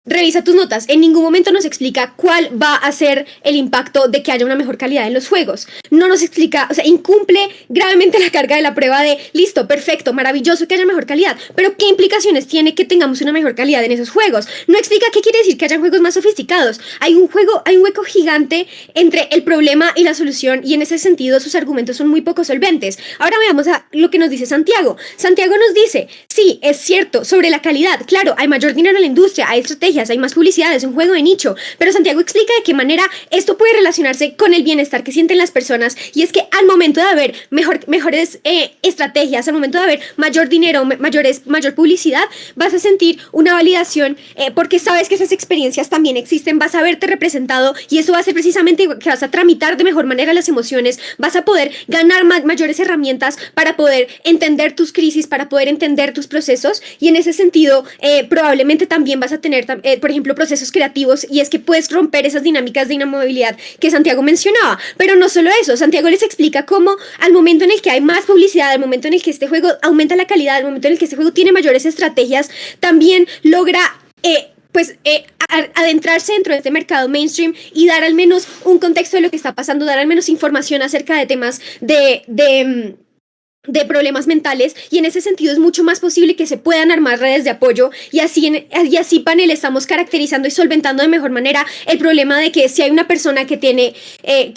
revisa tus notas. En ningún momento nos explica cuál va a ser el impacto de que haya una mejor calidad en los juegos. No nos explica, o sea, incumple gravemente la carga de la prueba de, listo, perfecto, maravilloso que haya mejor calidad, pero ¿qué implicaciones tiene que tengamos una mejor calidad en esos juegos? No explica qué quiere decir que hayan juegos más sofisticados. Hay un hueco gigante entre el problema y la solución y en ese sentido sus argumentos son muy poco solventes. Ahora veamos a lo que nos dice Santiago. Santiago nos dice, sí, es cierto, sobre la calidad, claro, hay mayor dinero en la industria, hay estrategias, hay más publicidad, es un juego de nicho, pero Santiago explica de qué manera esto puede relacionarse con el bienestar que sienten las personas y es que al momento de haber mejores estrategias, al momento de haber mayor dinero, mayor publicidad, vas a sentir una validación porque sabes que esas experiencias también existen, vas a verte representado y eso va a ser precisamente que vas a tramitar de mejor manera las emociones, vas a poder ganar mayores herramientas para poder entender tus crisis, para poder entender tus procesos y en ese sentido probablemente también vas a tener por ejemplo, procesos creativos y es que puedes romper esas dinámicas de inamovilidad que Santiago mencionaba. Pero no solo eso, Santiago les explica cómo al momento en el que hay más publicidad, al momento en el que este juego aumenta la calidad, al momento en el que este juego tiene mayores estrategias, también logra adentrarse dentro de este mercado mainstream y dar al menos un contexto de lo que está pasando, dar al menos información acerca de temas de problemas mentales y en ese sentido es mucho más posible que se puedan armar redes de apoyo y así panel estamos caracterizando y solventando de mejor manera el problema de que si hay una persona que tiene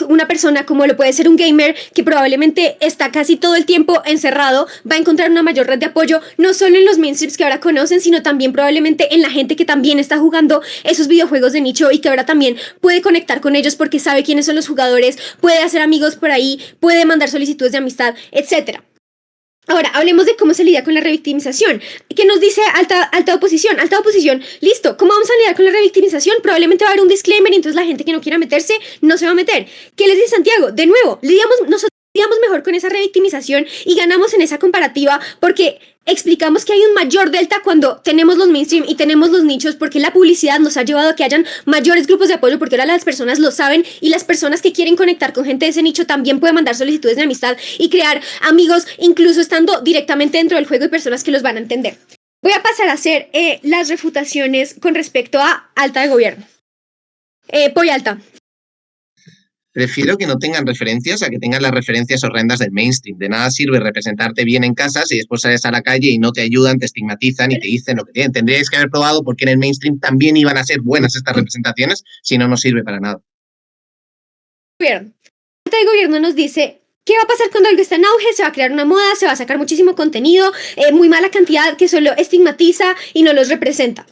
una persona como lo puede ser un gamer que probablemente está casi todo el tiempo encerrado, va a encontrar una mayor red de apoyo no solo en los mainstreams que ahora conocen, sino también probablemente en la gente que también está jugando esos videojuegos de nicho y que ahora también puede conectar con ellos porque sabe quiénes son los jugadores, puede hacer amigos por ahí, puede mandar solicitudes de amistad, etcétera. Ahora, hablemos de cómo se lidia con la revictimización. ¿Qué nos dice alta oposición? Alta oposición, listo, ¿cómo vamos a lidiar con la revictimización? Probablemente va a haber un disclaimer y entonces la gente que no quiera meterse no se va a meter. ¿Qué les dice Santiago? De nuevo, nosotros lidiamos mejor con esa revictimización y ganamos en esa comparativa porque explicamos que hay un mayor delta cuando tenemos los mainstream y tenemos los nichos porque la publicidad nos ha llevado a que hayan mayores grupos de apoyo porque ahora las personas lo saben y las personas que quieren conectar con gente de ese nicho también pueden mandar solicitudes de amistad y crear amigos incluso estando directamente dentro del juego y personas que los van a entender. Voy a pasar a hacer las refutaciones con respecto a alta de gobierno. Voy alta. Prefiero que no tengan referencias a que tengan las referencias horrendas del mainstream. De nada sirve representarte bien en casa si después sales a la calle y no te ayudan, te estigmatizan y te dicen lo que tienen. Tendríais que haber probado porque en el mainstream también iban a ser buenas estas representaciones, si no, no sirve para nada. Bien. El gobierno nos dice, ¿qué va a pasar cuando algo está en auge? Se va a crear una moda, se va a sacar muchísimo contenido, muy mala cantidad que solo estigmatiza y no los representa.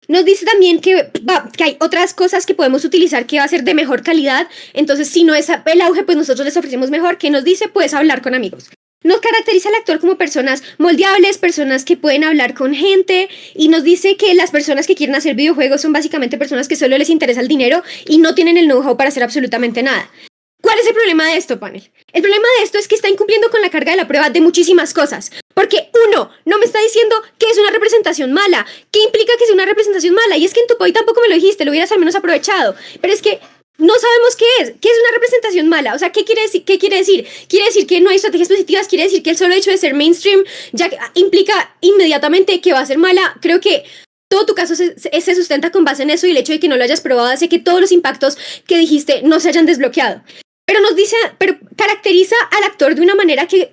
Nos dice también que hay otras cosas que podemos utilizar que va a ser de mejor calidad. Entonces, si no es el auge, pues nosotros les ofrecemos mejor. ¿Qué nos dice? Puedes hablar con amigos. Nos caracteriza al actor como personas moldeables, personas que pueden hablar con gente. Y nos dice que las personas que quieren hacer videojuegos son básicamente personas que solo les interesa el dinero y no tienen el know-how para hacer absolutamente nada. ¿Cuál es el problema de esto, panel? El problema de esto es que está incumpliendo con la carga de la prueba de muchísimas cosas. Porque, uno, no me está diciendo que es una representación mala. ¿Qué implica que sea una representación mala? Y es que en tu POI tampoco me lo dijiste, lo hubieras al menos aprovechado. Pero es que no sabemos qué es una representación mala. O sea, ¿qué quiere decir? ¿Quiere decir que no hay estrategias positivas? ¿Quiere decir que el solo hecho de ser mainstream ya implica inmediatamente que va a ser mala? Creo que todo tu caso se sustenta con base en eso y el hecho de que no lo hayas probado hace que todos los impactos que dijiste no se hayan desbloqueado. Pero caracteriza al actor de una manera que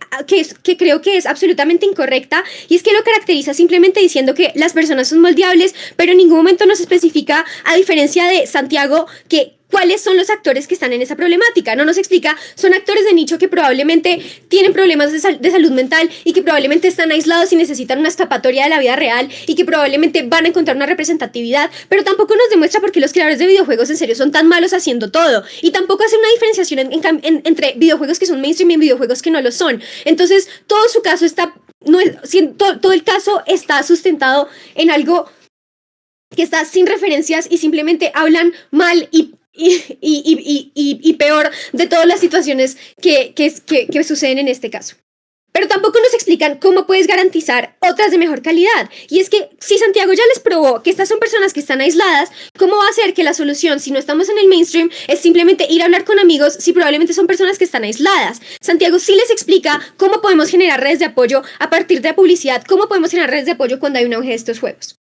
creo que es absolutamente incorrecta y es que lo caracteriza simplemente diciendo que las personas son moldeables, pero en ningún momento nos especifica, a diferencia de Santiago, que cuáles son los actores que están en esa problemática. No nos explica, son actores de nicho que probablemente tienen problemas de salud mental y que probablemente están aislados y necesitan una escapatoria de la vida real y que probablemente van a encontrar una representatividad, pero tampoco nos demuestra por qué los creadores de videojuegos en serio son tan malos haciendo todo, y tampoco hace una diferenciación entre videojuegos que son mainstream y videojuegos que no lo son. Entonces, todo su caso está, todo el caso está sustentado en algo que está sin referencias y simplemente hablan mal y peor de todas las situaciones que suceden en este caso. Pero tampoco nos explican cómo puedes garantizar otras de mejor calidad. Y es que si Santiago ya les probó que estas son personas que están aisladas, ¿cómo va a ser que la solución, si no estamos en el mainstream, es simplemente ir a hablar con amigos si probablemente son personas que están aisladas? Santiago sí les explica cómo podemos generar redes de apoyo a partir de la publicidad, cómo podemos generar redes de apoyo cuando hay un auge de estos juegos.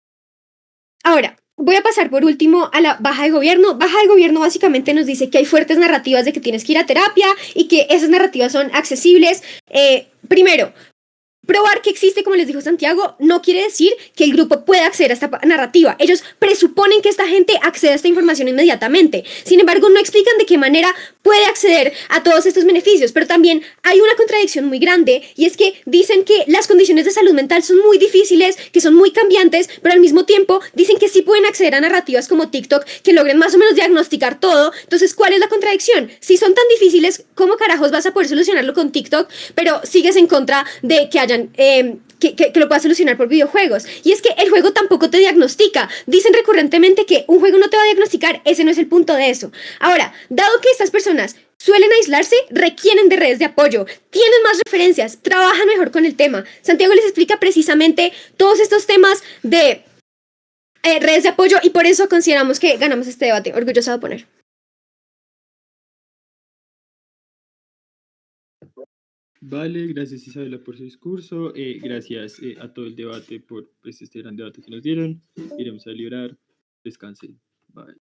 Ahora, voy a pasar por último a la baja de gobierno. Baja de gobierno básicamente nos dice que hay fuertes narrativas de que tienes que ir a terapia y que esas narrativas son accesibles. Primero, probar que existe, como les dijo Santiago, no quiere decir que el grupo pueda acceder a esta narrativa. Ellos presuponen que esta gente accede a esta información inmediatamente. Sin embargo, no explican de qué manera puede acceder a todos estos beneficios. Pero también hay una contradicción muy grande, y es que dicen que las condiciones de salud mental son muy difíciles, que son muy cambiantes, pero al mismo tiempo dicen que sí pueden acceder a narrativas como TikTok que logren más o menos diagnosticar todo. Entonces, ¿cuál es la contradicción? Si son tan difíciles, ¿cómo carajos vas a poder solucionarlo con TikTok, pero sigues en contra de que hayan que lo puedas solucionar por videojuegos? Y es que el juego tampoco te diagnostica. Dicen recurrentemente que un juego no te va a diagnosticar. Ese no es el punto de eso. Ahora, dado que estas personas suelen aislarse, requieren de redes de apoyo, tienen más referencias, trabajan mejor con el tema. Santiago les explica precisamente todos estos temas de redes de apoyo, y por eso consideramos que ganamos este debate. Orgullosa de oponer. Vale, gracias Isabela por su discurso, gracias a todo el debate por este gran debate que nos dieron. Iremos a librar, descansen, bye.